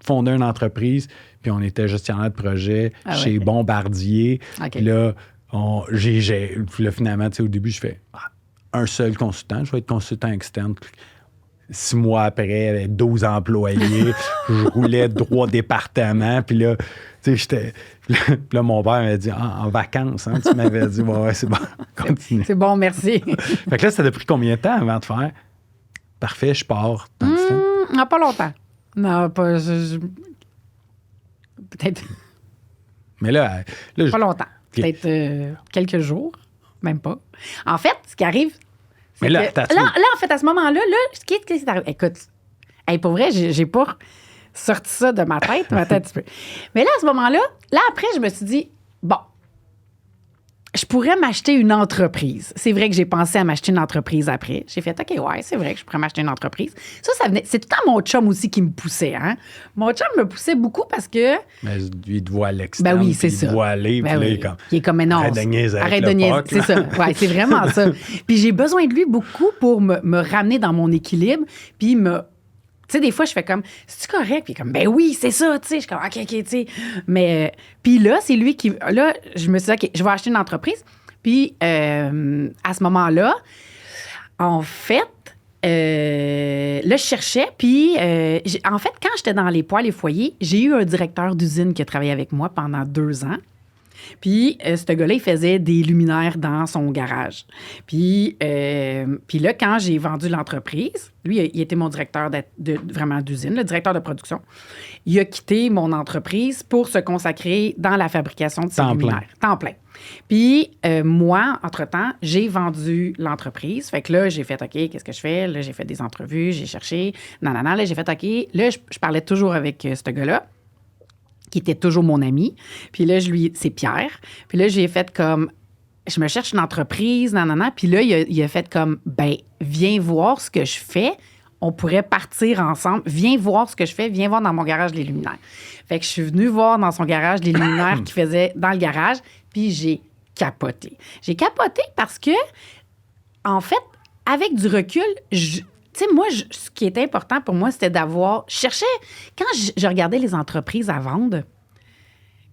fondé une entreprise, puis on était gestionnaire de projet chez Bombardier. Okay. Puis là, puis là, finalement, au début, je fais un seul consultant. Je vais être consultant externe. 6 mois après, avec 12 employés, je roulais 3 départements. Puis là, tu sais, j'étais... Puis là, mon père m'avait dit, en vacances, hein, tu m'avais dit, ouais, c'est bon, continue. C'est bon, merci. Fait que là, ça a pris combien de temps avant de faire? Parfait, je pars. Non, pas longtemps. Non, pas... Peut-être... Mais là pas longtemps. Peut-être quelques jours, même pas. En fait, ce qui arrive... Mais là, en fait, à ce moment-là, qu'est-ce qui est arrivé? Écoute, pour vrai, j'ai pas sorti ça de ma tête, mais attends un petit peu. Mais là, à ce moment-là, après, je me suis dit, bon, je pourrais m'acheter une entreprise. C'est vrai que j'ai pensé à m'acheter une entreprise après. J'ai fait, OK, ouais, c'est vrai que je pourrais m'acheter une entreprise. Ça venait... C'est tout le temps mon chum aussi qui me poussait, hein? Mon chum me poussait beaucoup parce que... Mais lui, il te voit à l'extérieur. Ben oui, c'est ça. Il te voit aller, puis là, il est comme, mais non. Arrête de niaiser. C'est ça. Ouais, c'est vraiment ça. Puis j'ai besoin de lui beaucoup pour me ramener dans mon équilibre, puis tu sais, des fois, je fais comme, c'est-tu correct? Puis comme, ben oui, c'est ça, tu sais. Je suis comme, OK, tu sais. Mais, puis là, c'est lui qui. Là, je me suis dit, OK, je vais acheter une entreprise. Puis, à ce moment-là, en fait, là, je cherchais. Puis, en fait, quand j'étais dans les poêles et foyers, j'ai eu un directeur d'usine qui a travaillé avec moi pendant 2 ans. Puis, ce gars-là, il faisait des luminaires dans son garage. Puis là, quand j'ai vendu l'entreprise, lui, il était mon directeur vraiment d'usine, le directeur de production. Il a quitté mon entreprise pour se consacrer dans la fabrication de ses luminaires. Temps plein. Puis, moi, entre-temps, j'ai vendu l'entreprise. Fait que là, j'ai fait, OK, qu'est-ce que je fais? Là, j'ai fait des entrevues, j'ai cherché. Là, j'ai fait, OK. Là, je parlais toujours avec ce gars-là, qui était toujours mon ami. Puis là, c'est Pierre. Puis là, j'ai fait comme, je me cherche une entreprise, Puis là, il a fait comme, ben, viens voir ce que je fais. On pourrait partir ensemble. Viens voir ce que je fais. Viens voir dans mon garage les luminaires. Fait que je suis venue voir dans son garage les luminaires qu'il faisait dans le garage. Puis j'ai capoté. J'ai capoté parce que, en fait, avec du recul, tu sais, moi, ce qui était important pour moi, c'était d'avoir... Je cherchais... Quand je regardais les entreprises à vendre,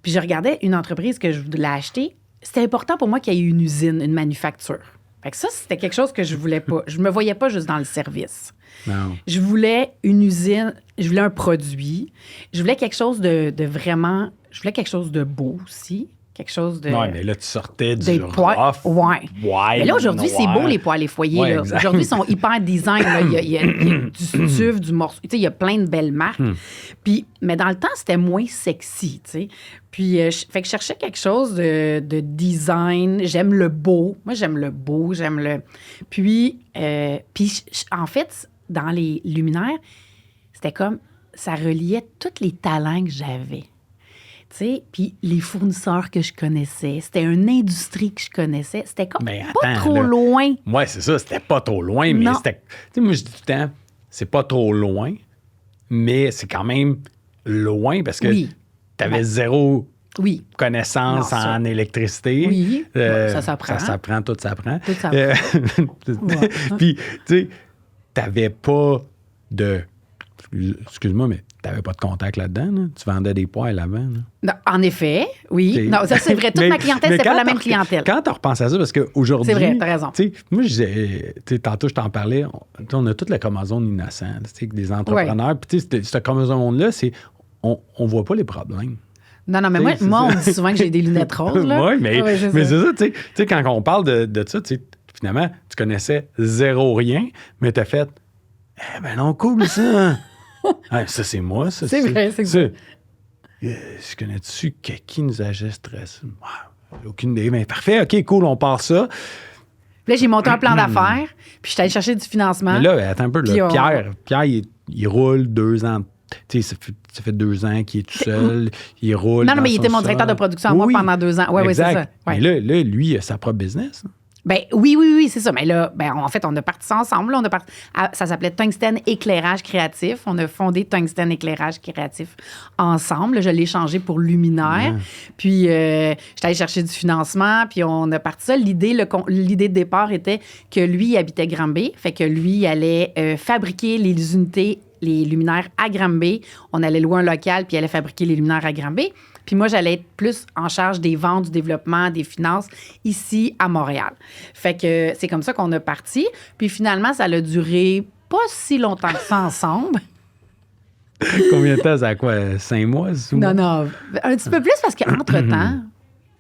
puis je regardais une entreprise que je voulais acheter, c'était important pour moi qu'il y ait une usine, une manufacture. Fait que ça, c'était quelque chose que je voulais pas. Je me voyais pas juste dans le service. Non. Je voulais une usine, je voulais un produit, je voulais quelque chose de vraiment... Je voulais quelque chose de beau aussi. Quelque chose de... Oui, mais là, tu sortais du poêles. rough. Ouais. Mais là, aujourd'hui, c'est beau, les poêles et foyers. Ouais, aujourd'hui, ils sont hyper design. Là. Il y a du stuff, du morceau. Tu sais, il y a plein de belles marques. Puis, mais dans le temps, c'était moins sexy, tu sais. Puis, fait que je cherchais quelque chose de design. J'aime le beau. Moi, j'aime le beau. J'aime le... Puis en fait, dans les luminaires, c'était comme... Ça reliait tous les talents que j'avais. Puis les fournisseurs que je connaissais, c'était une industrie que je connaissais. C'était comme pas trop loin. Oui, c'est ça, c'était pas trop loin, mais c'était... Tu sais, moi, je dis tout le temps, c'est pas trop loin, mais c'est quand même loin parce que t'avais zéro connaissance en électricité. Oui, ça s'apprend. Ça s'apprend, tout s'apprend. Tout s'apprend. Puis, tu sais, t'avais pas de... Excuse-moi, mais t'avais pas de contact là-dedans, là? Tu vendais des poêles avant, là? Non, en effet, oui. Non, ça, c'est vrai. Toute ma clientèle, c'était pas la même clientèle. Quand tu repenses à ça, parce qu'aujourd'hui... C'est vrai, t'as raison. Moi, je disais... Tantôt, je t'en parlais, on a toute la chromosome innocent, des entrepreneurs. Puis, tu sais, cette chromosome-là, c'est... On voit pas les problèmes. Non, mais moi on me dit souvent que j'ai des lunettes roses, là. Oui, mais c'est ça, tu sais, quand on parle de ça, tu Finalement, tu connaissais zéro rien, mais tu as fait « Eh ben non, cool, ça! » Ça, c'est moi, ça. C'est vrai, c'est ça. Je connais-tu qui nous a gestré ça? Wow, aucune idée. Mais parfait, OK, cool, on part ça. Puis là, j'ai monté un plan d'affaires, puis je suis allée chercher du financement. Mais là, attends un peu. Là, Pierre il roule 2 ans. Tu sais, ça fait 2 ans qu'il est tout seul. Il roule. Non, mais il était mon directeur de production à moi pendant 2 ans. Oui, c'est ça. Ouais. Mais là, lui, il a sa propre business. Ben oui, c'est ça. Mais là, en fait, on a parti ça ensemble. Là. Ça s'appelait Tungsten Éclairage Créatif. On a fondé Tungsten Éclairage Créatif ensemble. Là, je l'ai changé pour Luminaire. Puis, j'étais allée chercher du financement, puis on a parti ça. L'idée de départ était que lui, il habitait Granby. Fait que lui, il allait fabriquer les unités, les luminaires à Granby. On allait louer un local, puis il allait fabriquer les luminaires à Granby. Puis moi, j'allais être plus en charge des ventes, du développement, des finances ici à Montréal. Fait que c'est comme ça qu'on a parti. Puis finalement, ça a duré pas si longtemps que ça ensemble. Combien de temps? Ça a quoi? 5 mois? 6 mois? Non, un petit peu plus parce qu'entre-temps,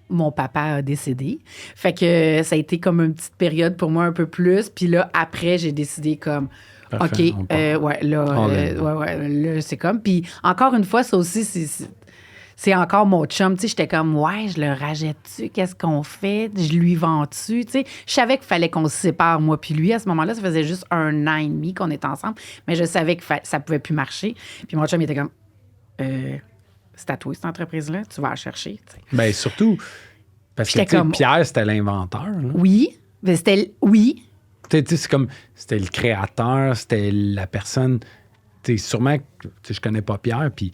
mon papa a décédé. Fait que ça a été comme une petite période pour moi un peu plus. Puis là, après, j'ai décidé comme... Parfait, OK, là, c'est comme... Puis encore une fois, ça aussi, c'est encore mon chum. Tu sais, j'étais comme, ouais, je le rachète-tu? Qu'est-ce qu'on fait? Je lui vends-tu? Tu sais, je savais qu'il fallait qu'on se sépare, moi puis lui. À ce moment-là, ça faisait juste 1 an et demi qu'on était ensemble. Mais je savais que ça pouvait plus marcher. Puis mon chum, il était comme, c'est à toi, cette entreprise-là. Tu vas la chercher. Tu sais. Bien, surtout, parce que Pierre, c'était l'inventeur. Là. Oui. Mais oui. Tu sais, c'est comme, c'était le créateur, c'était la personne. Tu sais, sûrement, je connais pas Pierre, puis...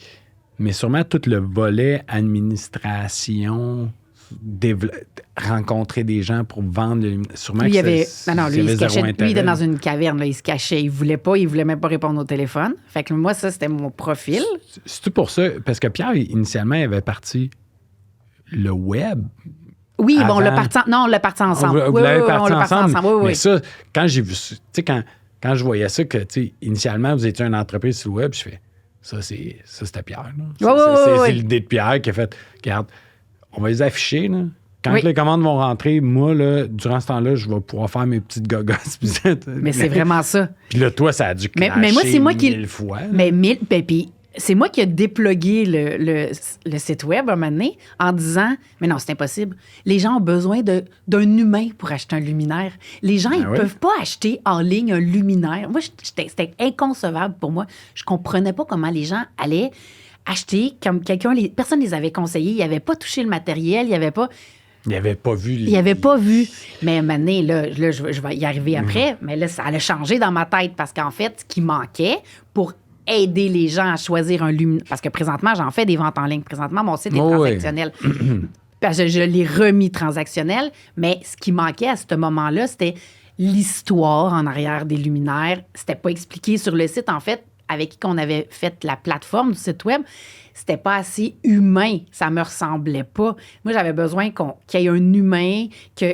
Mais sûrement tout le volet administration, rencontrer des gens pour vendre. Sûrement lui, que lui, il se cachait. Lui, il était dans une une caverne, là, il se cachait. Il voulait même pas répondre au téléphone. Fait que moi, ça, c'était mon profil. C'est-tu pour ça? Parce que Pierre, initialement, il avait parti le web. Oui, avant. On l'a parti ensemble. Vous l'avez parti ensemble. Oui. Mais ça, quand j'ai vu ça, tu sais, quand je voyais ça, que, tu sais, initialement, vous étiez une entreprise sur le web, je fais... Ça, c'était Pierre. C'est l'idée de Pierre qui a fait, regarde, on va les afficher. Là. Quand les commandes vont rentrer, moi, là, durant ce temps-là, je vais pouvoir faire mes petites gogosses. Mais c'est vraiment ça. Puis là, toi, ça a dû clasher mais moi, c'est moi qui... 1000 fois. Mais puis c'est moi qui ai déplugué le site web un moment donné en disant, mais non, c'est impossible. Les gens ont besoin d'un humain pour acheter un luminaire. Les gens, ils peuvent pas acheter en ligne un luminaire. Moi, c'était inconcevable pour moi. Je comprenais pas comment les gens allaient acheter comme personne les avait conseillés. Ils n'avaient pas touché le matériel. Il n'y avait pas... Il n'avait pas vu. Il n'avait pas vu. Mais à un moment donné, là, je vais y arriver après, mais là, ça allait changer dans ma tête parce qu'en fait, ce qui manquait pour aider les gens à choisir un luminaire. Parce que présentement, j'en fais des ventes en ligne. Présentement, mon site est transactionnel. Parce que je l'ai remis transactionnel, mais ce qui manquait à ce moment-là, c'était l'histoire en arrière des luminaires. C'était pas expliqué sur le site, en fait, avec qui on avait fait la plateforme du site web. C'était pas assez humain. Ça me ressemblait pas. Moi, j'avais besoin qu'il y ait un humain,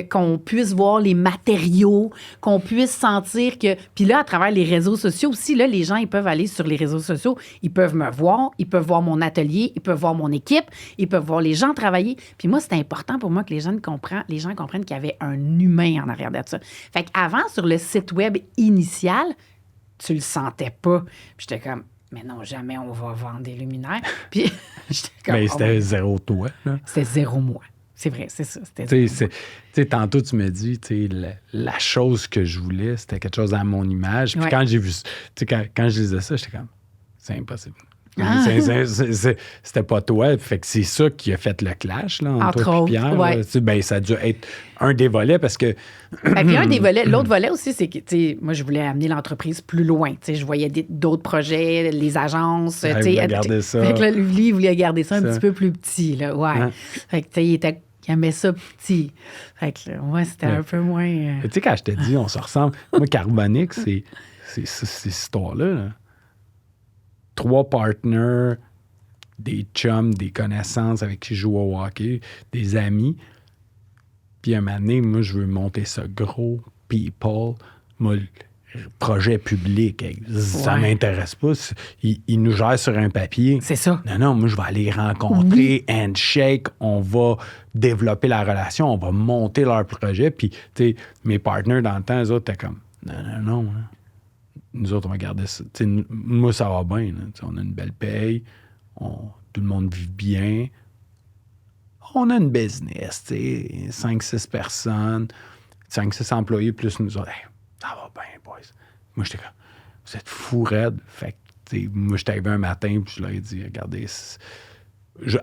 qu'on puisse voir les matériaux, qu'on puisse sentir que... Puis là, à travers les réseaux sociaux aussi, là, les gens, ils peuvent aller sur les réseaux sociaux, ils peuvent me voir, ils peuvent voir mon atelier, ils peuvent voir mon équipe, ils peuvent voir les gens travailler. Puis moi, c'était important pour moi que les gens comprennent qu'il y avait un humain en arrière de ça. Fait qu'avant, sur le site web initial, tu le sentais pas. Puis j'étais comme... Mais non, jamais on va vendre des luminaires. Puis j'étais comme... Mais c'était zéro toi. Là. C'était 0 moi. C'est vrai, c'est ça. Tu sais, tantôt, tu me dis, la chose que je voulais, c'était quelque chose à mon image. Puis quand j'ai vu... Tu sais, quand je lisais ça, j'étais comme, c'est impossible. C'était pas toi. Fait que c'est ça qui a fait le clash là, entre toi et Pierre. Ouais. Ben, ça a dû être un des volets parce que... Puis un des volets, l'autre volet aussi, c'est que moi, je voulais amener l'entreprise plus loin. Je voyais d'autres projets, les agences. Il voulait garder ça. Fait que là, lui, il voulait garder ça un petit peu plus petit. Là, Fait que il aimait ça petit. Fait que moi, c'était un peu moins... Tu sais, quand je te dis, on se ressemble. Moi, Carbonic, c'est cette histoire-là. Là. 3 partners, des chums, des connaissances avec qui je joue au hockey, des amis. Puis un moment donné, moi, je veux monter ça gros, people. Moi, projet public. Ça m'intéresse pas. Il nous gère sur un papier. C'est ça. Non, moi, je vais aller rencontrer, handshake, on va développer la relation, on va monter leur projet. Puis, tu sais, mes partenaires dans le temps, eux autres, étaient comme, non. Hein. Nous autres, on va garder ça. T'sais, moi, ça va bien. Là. On a une belle paye, tout le monde vit bien. On a une business, 5-6 personnes, 5-6 employés plus nous autres. Hey, ça va bien, boys. Moi, j'étais comme, vous êtes fous raides. Fait que, moi, j'étais arrivé un matin, puis je leur ai dit, regardez,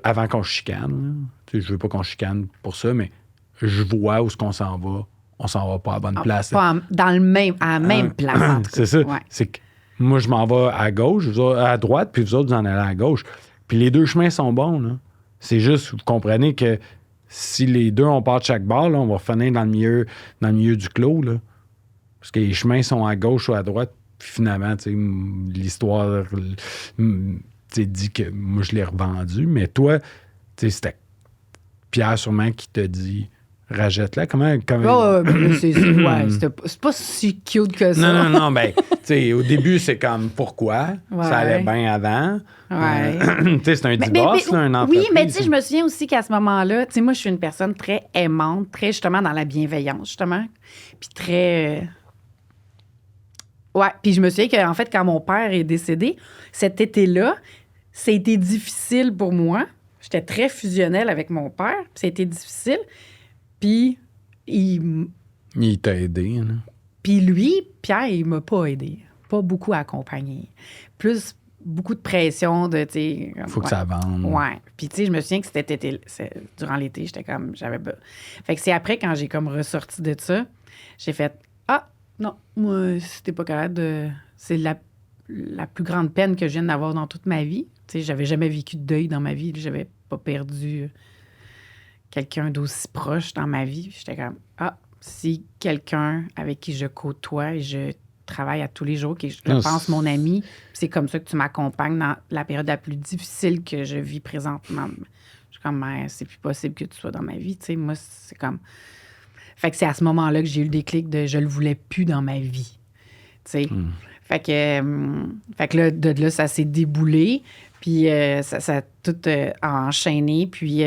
avant qu'on chicane, je veux pas qu'on chicane pour ça, mais je vois où est-ce qu'on s'en va. On s'en va pas à la bonne place. Pas à la même place. C'est ça. Ouais. C'est que moi, je m'en vais à gauche, à droite, puis vous autres, vous en allez à gauche. Puis les deux chemins sont bons, là. C'est juste, vous comprenez que si les deux, on part de chaque bord, là, on va finir dans le milieu du clos, là. Parce que les chemins sont à gauche ou à droite. Puis finalement, l'histoire dit que moi, je l'ai revendu. Mais toi, c'était Pierre sûrement qui t'a dit rachète-la. Comment... c'est pas si cute que ça. Non. Ben, au début, c'est comme pourquoi? Ouais. Ça allait bien avant. Ouais. C'est un divorce, là, une entreprise. Oui, mais je me souviens aussi qu'à ce moment-là, moi, je suis une personne très aimante, très justement dans la bienveillance, justement. Puis très. Ouais, puis je me souviens qu'en fait, quand mon père est décédé, cet été-là, ça a été difficile pour moi. J'étais très fusionnelle avec mon père, puis ça a été difficile. Puis il t'a aidé, là. Puis lui, Pierre, il m'a pas aidé. Pas beaucoup accompagné. Plus beaucoup de pression de, tu sais... Faut que ça vende. Ouais. Puis, tu sais, je me souviens que durant l'été, j'étais comme... Fait que c'est après, quand j'ai comme ressorti de ça, j'ai fait... Ah, non, moi, c'était pas capable de... C'est la plus grande peine que je viens d'avoir dans toute ma vie. Tu sais, j'avais jamais vécu de deuil dans ma vie. J'avais pas perdu quelqu'un d'aussi proche dans ma vie. J'étais comme... Ah, si quelqu'un avec qui je côtoie et je travaille à tous les jours, que je pense mon ami, c'est comme ça que tu m'accompagnes dans la période la plus difficile que je vis présentement. Je suis comme, c'est plus possible que tu sois dans ma vie. Tu sais, moi, c'est comme... Fait que c'est à ce moment-là que j'ai eu le déclic de je le voulais plus dans ma vie. Tu sais. Fait que là, de là, ça s'est déboulé. Puis ça a tout enchaîné. Puis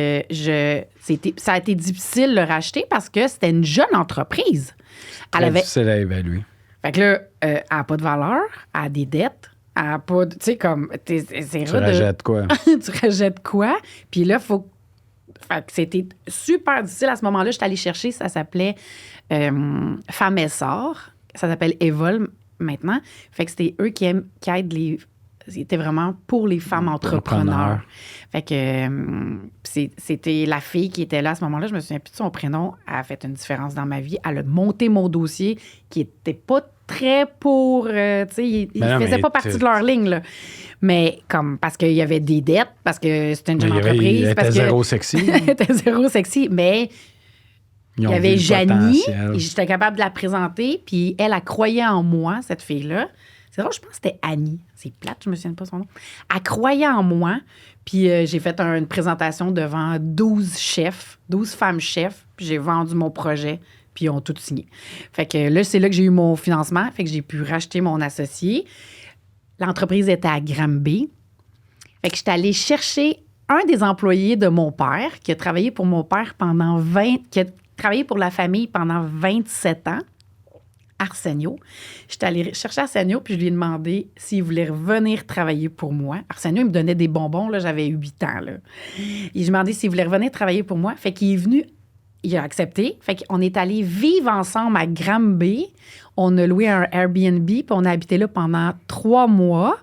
ça a été difficile de le racheter parce que c'était une jeune entreprise. Difficile à évaluer. Fait que là, elle n'a pas de valeur, elle a des dettes, elle n'a pas de... Tu sais, comme... Tu rajettes quoi? Tu rajettes quoi? Puis là, faut... Fait que c'était super difficile. À ce moment-là, je suis allée chercher, ça s'appelait Femmes Essor. Ça s'appelle Evol maintenant. Fait que c'était eux qui aident les... C'était vraiment pour les femmes entrepreneurs. Fait que c'était la fille qui était là à ce moment-là. Je me souviens plus de son prénom. Elle a fait une différence dans ma vie. Elle a monté mon dossier qui était pas très pour... tu sais, il faisait pas partie de leur ligne, là. Mais comme, parce qu'il y avait des dettes, parce que c'était une jeune entreprise. Elle était zéro sexy. Elle était zéro sexy, mais... Il y avait Janie, et j'étais capable de la présenter, puis elle croyait en moi, cette fille-là. C'est drôle, je pense que c'était Annie. C'est plate, je me souviens pas son nom. Elle croyait en moi, puis j'ai fait une présentation devant 12 femmes chefs, puis j'ai vendu mon projet, puis ils ont tout signé. Fait que là, c'est là que j'ai eu mon financement, fait que j'ai pu racheter mon associé. L'entreprise était à Granby. Fait que j'étais allée chercher un des employés de mon père, qui a travaillé pour mon père qui a travaillé pour la famille pendant 27 ans, Arsenio. J'étais allée chercher Arsenio, puis je lui ai demandé s'il voulait revenir travailler pour moi. Arsenio, il me donnait des bonbons, là, j'avais 8 ans, là. Et je lui ai demandé s'il voulait revenir travailler pour moi. Fait qu'il est venu, il a accepté. Fait qu'on est allés vivre ensemble à Granby. On a loué un Airbnb, puis on a habité là pendant 3 mois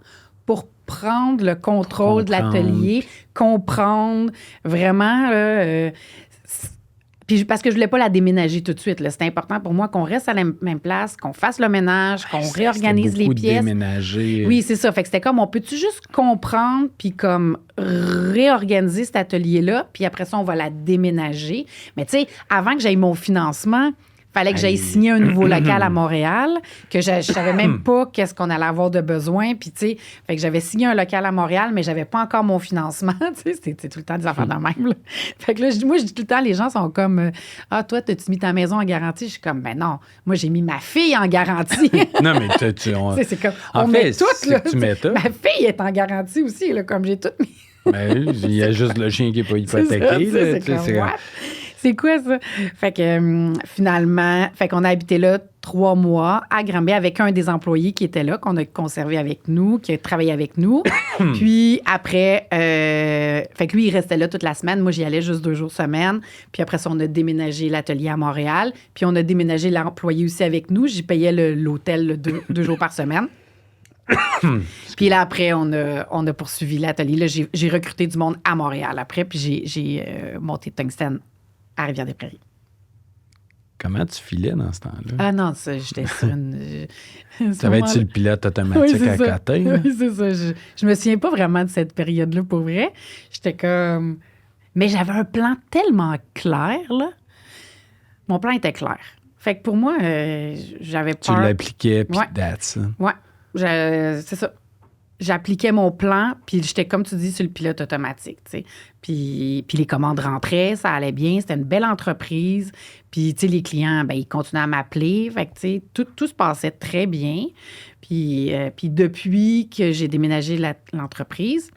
pour prendre le contrôle de l'atelier, comprendre vraiment... Puis parce que je voulais pas la déménager tout de suite. Là. C'était important pour moi qu'on reste à la même place, qu'on fasse le ménage, qu'on réorganise les pièces. Déménager. Oui, c'est ça. Fait que c'était comme, on peut-tu juste comprendre puis comme réorganiser cet atelier-là, puis après ça, on va la déménager. Mais tu sais, avant que j'aie mon financement, Fallait que j'aille signer un nouveau local à Montréal, que je savais même pas qu'est-ce qu'on allait avoir de besoin. Puis, tu sais, fait que j'avais signé un local à Montréal, mais j'avais pas encore mon financement. Tu sais, c'était tout le temps des affaires de même. Là. Fait que là, moi, je dis tout le temps, les gens sont comme, ah, toi, t'as-tu mis ta maison en garantie? Je suis comme, ben non, moi, j'ai mis ma fille en garantie. Non, mais c'est comme, en on fait, met tout, là. Tu mets tout. Ma fille est en garantie aussi, là, comme j'ai tout mis. Ben, il y a juste le chien qui n'est pas hypothéqué. C'est quoi ça? Fait que finalement, fait qu'on a habité là 3 mois à Granby avec un des employés qui était là, qu'on a conservé avec nous, qui a travaillé avec nous. Puis après, fait que lui, il restait là toute la semaine. Moi, j'y allais juste 2 jours semaine. Puis après ça, on a déménagé l'atelier à Montréal. Puis on a déménagé l'employé aussi avec nous. J'y payais l'hôtel 2 jours par semaine. Puis là, après, on a poursuivi l'atelier. Là, j'ai recruté du monde à Montréal après. Puis j'ai monté Tungsten à Rivière-des-Prairies. Comment tu filais dans ce temps-là? Ah non, ça, j'étais sur une... Ça va être le pilote automatique à côté? Oui, c'est ça. Je me souviens pas vraiment de cette période-là, pour vrai. J'étais comme... Mais j'avais un plan tellement clair, là. Mon plan était clair. Fait que pour moi, j'avais peur... Tu l'appliquais, puis ouais. that's. Ouais, c'est ça. J'appliquais mon plan, puis j'étais, comme tu dis, sur le pilote automatique, tu sais. Puis les commandes rentraient, ça allait bien, c'était une belle entreprise. Puis, tu sais, les clients, ben ils continuaient à m'appeler. Fait que, tu sais, tout se passait très bien. Puis depuis que j'ai déménagé l'entreprise,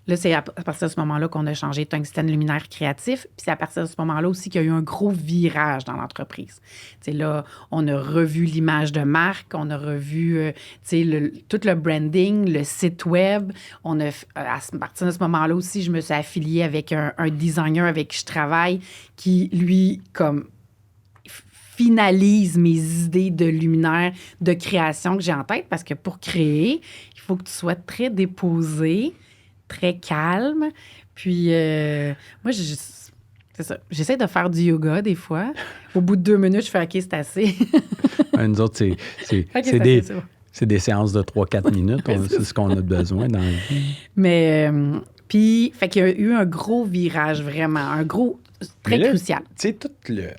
là, c'est à partir de ce moment-là qu'on a changé Tungsten Luminaire Créatif. Puis c'est à partir de ce moment-là aussi qu'il y a eu un gros virage dans l'entreprise. Tu sais, là, on a revu l'image de marque, on a revu, tu sais, tout le branding, le site web. À partir de ce moment-là aussi, je me suis affiliée avec un designer avec qui je travaille qui, lui, comme finalise mes idées de luminaire, de création que j'ai en tête. Parce que pour créer, il faut que tu sois très déposé, très calme. Puis, moi, c'est ça. J'essaie de faire du yoga des fois. Au bout de 2 minutes, je fais OK, c'est assez. Nous autres, c'est des séances de 3-4 minutes. C'est ce qu'on a besoin dans la vie. Mais, puis, fait qu'il y a eu un gros virage, vraiment. Un gros, très crucial. Tu sais, tout le...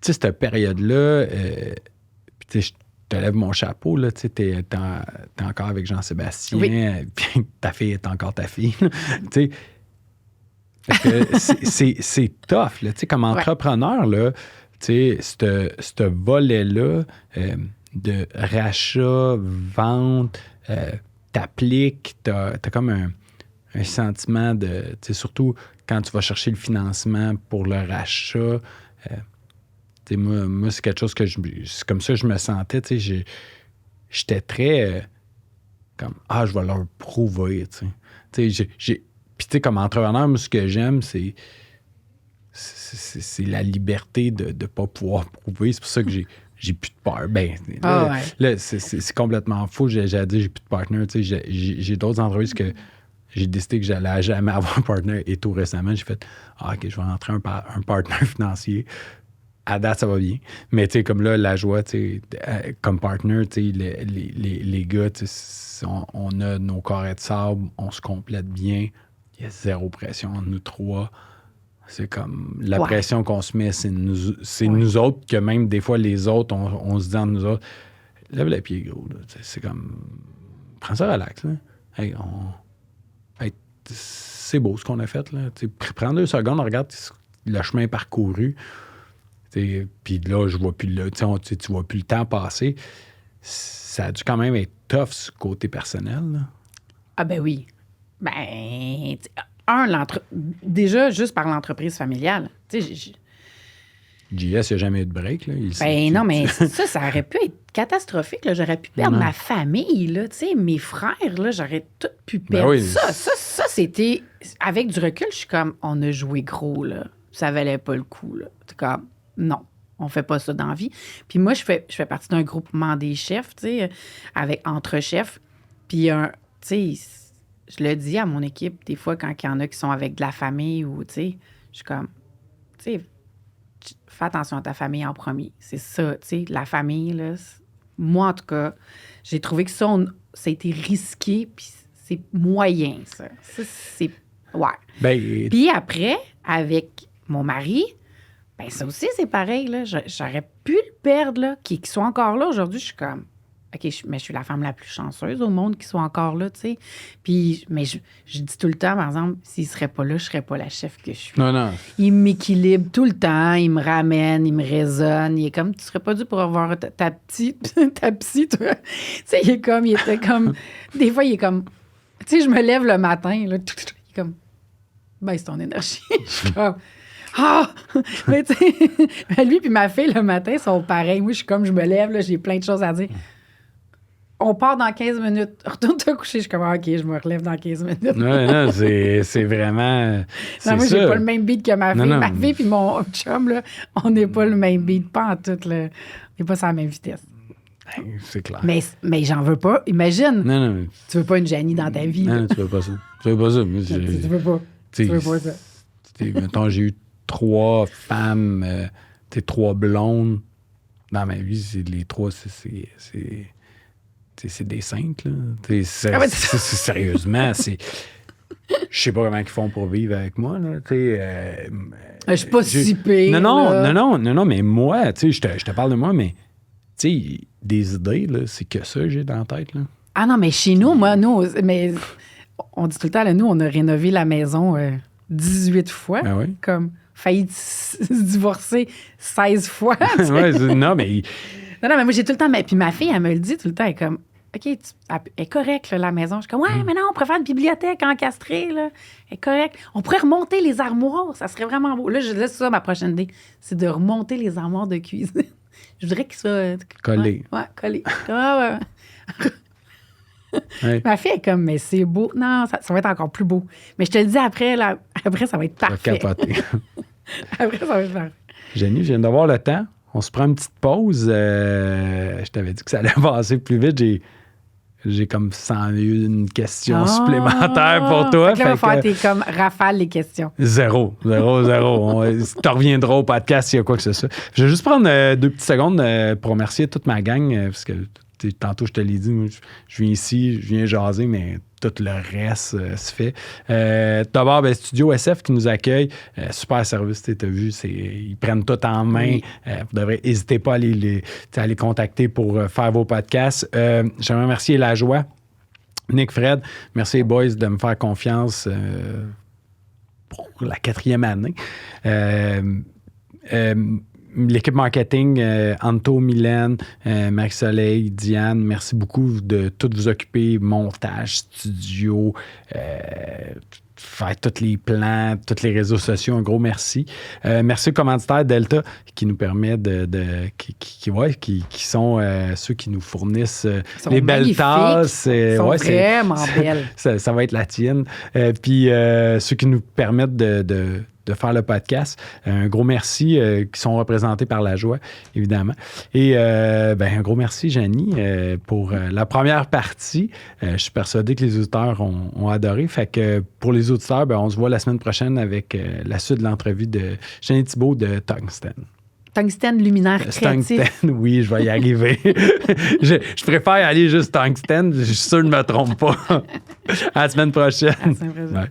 Tu sais, cette période-là, puis tu sais, je te lève mon chapeau, là, tu sais, t'es encore avec Jean-Sébastien, puis ta fille est encore ta fille, tu sais. C'est tough, là, tu sais, comme entrepreneur, là, tu sais, ce volet-là de rachat, vente, t'appliques, t'as comme un sentiment de, tu sais, surtout quand tu vas chercher le financement pour le rachat, moi, c'est quelque chose que c'est comme ça que je me sentais. J'étais très comme je vais leur prouver. Puis, comme entrepreneur, moi, ce que j'aime, c'est la liberté de ne pas pouvoir prouver. C'est pour ça que j'ai plus de peur. Là, c'est complètement faux. J'ai dit j'ai plus de partner. J'ai d'autres entreprises que j'ai décidé que j'allais jamais avoir un partner. Et tout récemment, j'ai fait OK, je vais rentrer un partner financier. À date, ça va bien. Mais, tu sais, comme là, la joie, tu sais, comme partner, tu sais, les gars, tu sais, on a nos carrés de sable, on se complète bien. Il y a 0 pression entre nous 3. C'est comme la pression qu'on se met, c'est nous autres, que même des fois, les autres, on se dit entre nous autres, lève les pieds, gros. Là, c'est comme, prends ça relax. Là. Hey, c'est beau ce qu'on a fait. Là. Prends 2 secondes, regarde le chemin parcouru. Puis là, je vois plus tu vois plus le temps passer. Ça a dû quand même être tough, ce côté personnel. Là. Ah ben oui. Ben, déjà, juste par l'entreprise familiale. JS, il n'y a jamais eu de break. Là. Non, mais ça aurait pu être catastrophique. Là. J'aurais pu perdre ma famille, là, mes frères. Là, j'aurais tout pu perdre. Oui. Ça, c'était... Avec du recul, je suis comme, on a joué gros, là. Ça valait pas le coup, là. C'est comme... Non, on fait pas ça dans la vie. Puis moi, je fais partie d'un groupement des chefs, tu sais, entre chefs. Puis, tu sais, je le dis à mon équipe, des fois, quand il y en a qui sont avec de la famille ou, tu sais, je suis comme, tu sais, fais attention à ta famille en premier. C'est ça, tu sais, la famille, là. Moi, en tout cas, j'ai trouvé que ça a été risqué, puis c'est moyen, ça. Ça, c'est... Ouais. Ben, puis après, avec mon mari... Ben ça aussi, c'est pareil. Là. J'aurais pu le perdre, là. Qui soit encore là aujourd'hui, je suis comme... OK, mais je suis la femme la plus chanceuse au monde qui soit encore là, tu sais. Puis, mais je dis tout le temps, par exemple, s'il ne serait pas là, je ne serais pas la chef que je suis. Non. Il m'équilibre tout le temps, il me ramène, il me raisonne. Il est comme, tu serais pas dû pour avoir ta psy, toi. Tu sais, il était comme, des fois, il est comme, tu sais, je me lève le matin, là, il est comme, baisse ton énergie. Je suis comme, ah! Mais tu sais, lui puis ma fille, le matin, sont pareils. Moi, je suis comme, je me lève, là, j'ai plein de choses à dire. On part dans 15 minutes. Retourne te coucher. Je suis comme, OK, je me relève dans 15 minutes. Non, c'est vraiment... Non, moi, j'ai pas le même beat que ma fille. Non. Ma fille puis mon chum, là, on n'est pas le même beat. Pas en tout, là. On n'est pas sur la même vitesse. C'est clair. Mais j'en veux pas. Imagine. Non. Tu veux pas une Janie dans ta vie. Non, tu veux pas ça. Tu veux pas ça. Tu veux pas. Tu veux pas ça. Mettons, j'ai eu 3 femmes, 3 blondes. Dans ma vie, les 3, c'est des saintes, là. Sérieusement, c'est... Je sais pas comment ils font pour vivre avec moi, là. Je suis pas si pire. Non, mais moi, je te parle de moi, mais des idées, là, c'est que ça que j'ai dans la tête, là. Ah non, mais chez nous, mais on dit tout le temps, là, nous, on a rénové la maison 18 fois. Ah oui? Comme failli se divorcer 16 fois. Ouais, non, mais moi, j'ai tout le temps... Puis ma fille, elle me le dit tout le temps. Elle est comme, OK, elle est correcte, là, la maison. Je suis comme, ouais, mais non, on pourrait faire une bibliothèque encastrée, là. Elle est correcte. On pourrait remonter les armoires. Ça serait vraiment beau. Là, je laisse ça, ma prochaine idée. C'est de remonter les armoires de cuisine. Je voudrais qu'ils soient... collés. Ouais, collés. Ouais. Ouais. Ma fille est comme, mais c'est beau. Non, ça va être encore plus beau. Mais je te le dis après, là, après ça va être parfait. Capoter. Après, ça va être parfait. Jenny, je viens d'avoir le temps. On se prend une petite pause. Je t'avais dit que ça allait passer plus vite. J'ai comme senti une question supplémentaire pour toi. Fait que là, va faire tes comme rafale les questions. Zéro. Tu reviendras au podcast s'il y a quoi que ce soit. Je vais juste prendre 2 petites secondes pour remercier toute ma gang, parce que tantôt, je te l'ai dit, moi, je viens ici, je viens jaser, mais tout le reste se fait. D'abord, Studio SF qui nous accueille. Super service, tu as vu, ils prennent tout en main. N'hésitez pas à les contacter pour faire vos podcasts. J'aimerais remercier La Joie, Nick, Fred. Merci les boys de me faire confiance pour la 4e année. L'équipe marketing, Anto, Mylène, Marie-Soleil, Diane, merci beaucoup de tout vous occuper, montage, studio, faire tous les plans, tous les réseaux sociaux. Un gros merci. Merci au commanditaire Delta qui nous permet qui sont ceux qui nous fournissent les belles tasses. Ils sont vraiment belles. Ça va être la tienne. Puis ceux qui nous permettent de faire le podcast. Un gros merci qui sont représentés par La Joie, évidemment. Et un gros merci, Janie, pour la première partie. Je suis persuadé que les auditeurs ont adoré. Fait que pour les auditeurs, on se voit la semaine prochaine avec la suite de l'entrevue de Janie Thibault de Tungsten. Tungsten luminaire créatif. Tungsten, oui, je vais y arriver. je préfère aller juste Tungsten. Je suis sûr que je ne me trompe pas. À la semaine prochaine. À la semaine prochaine. Ouais.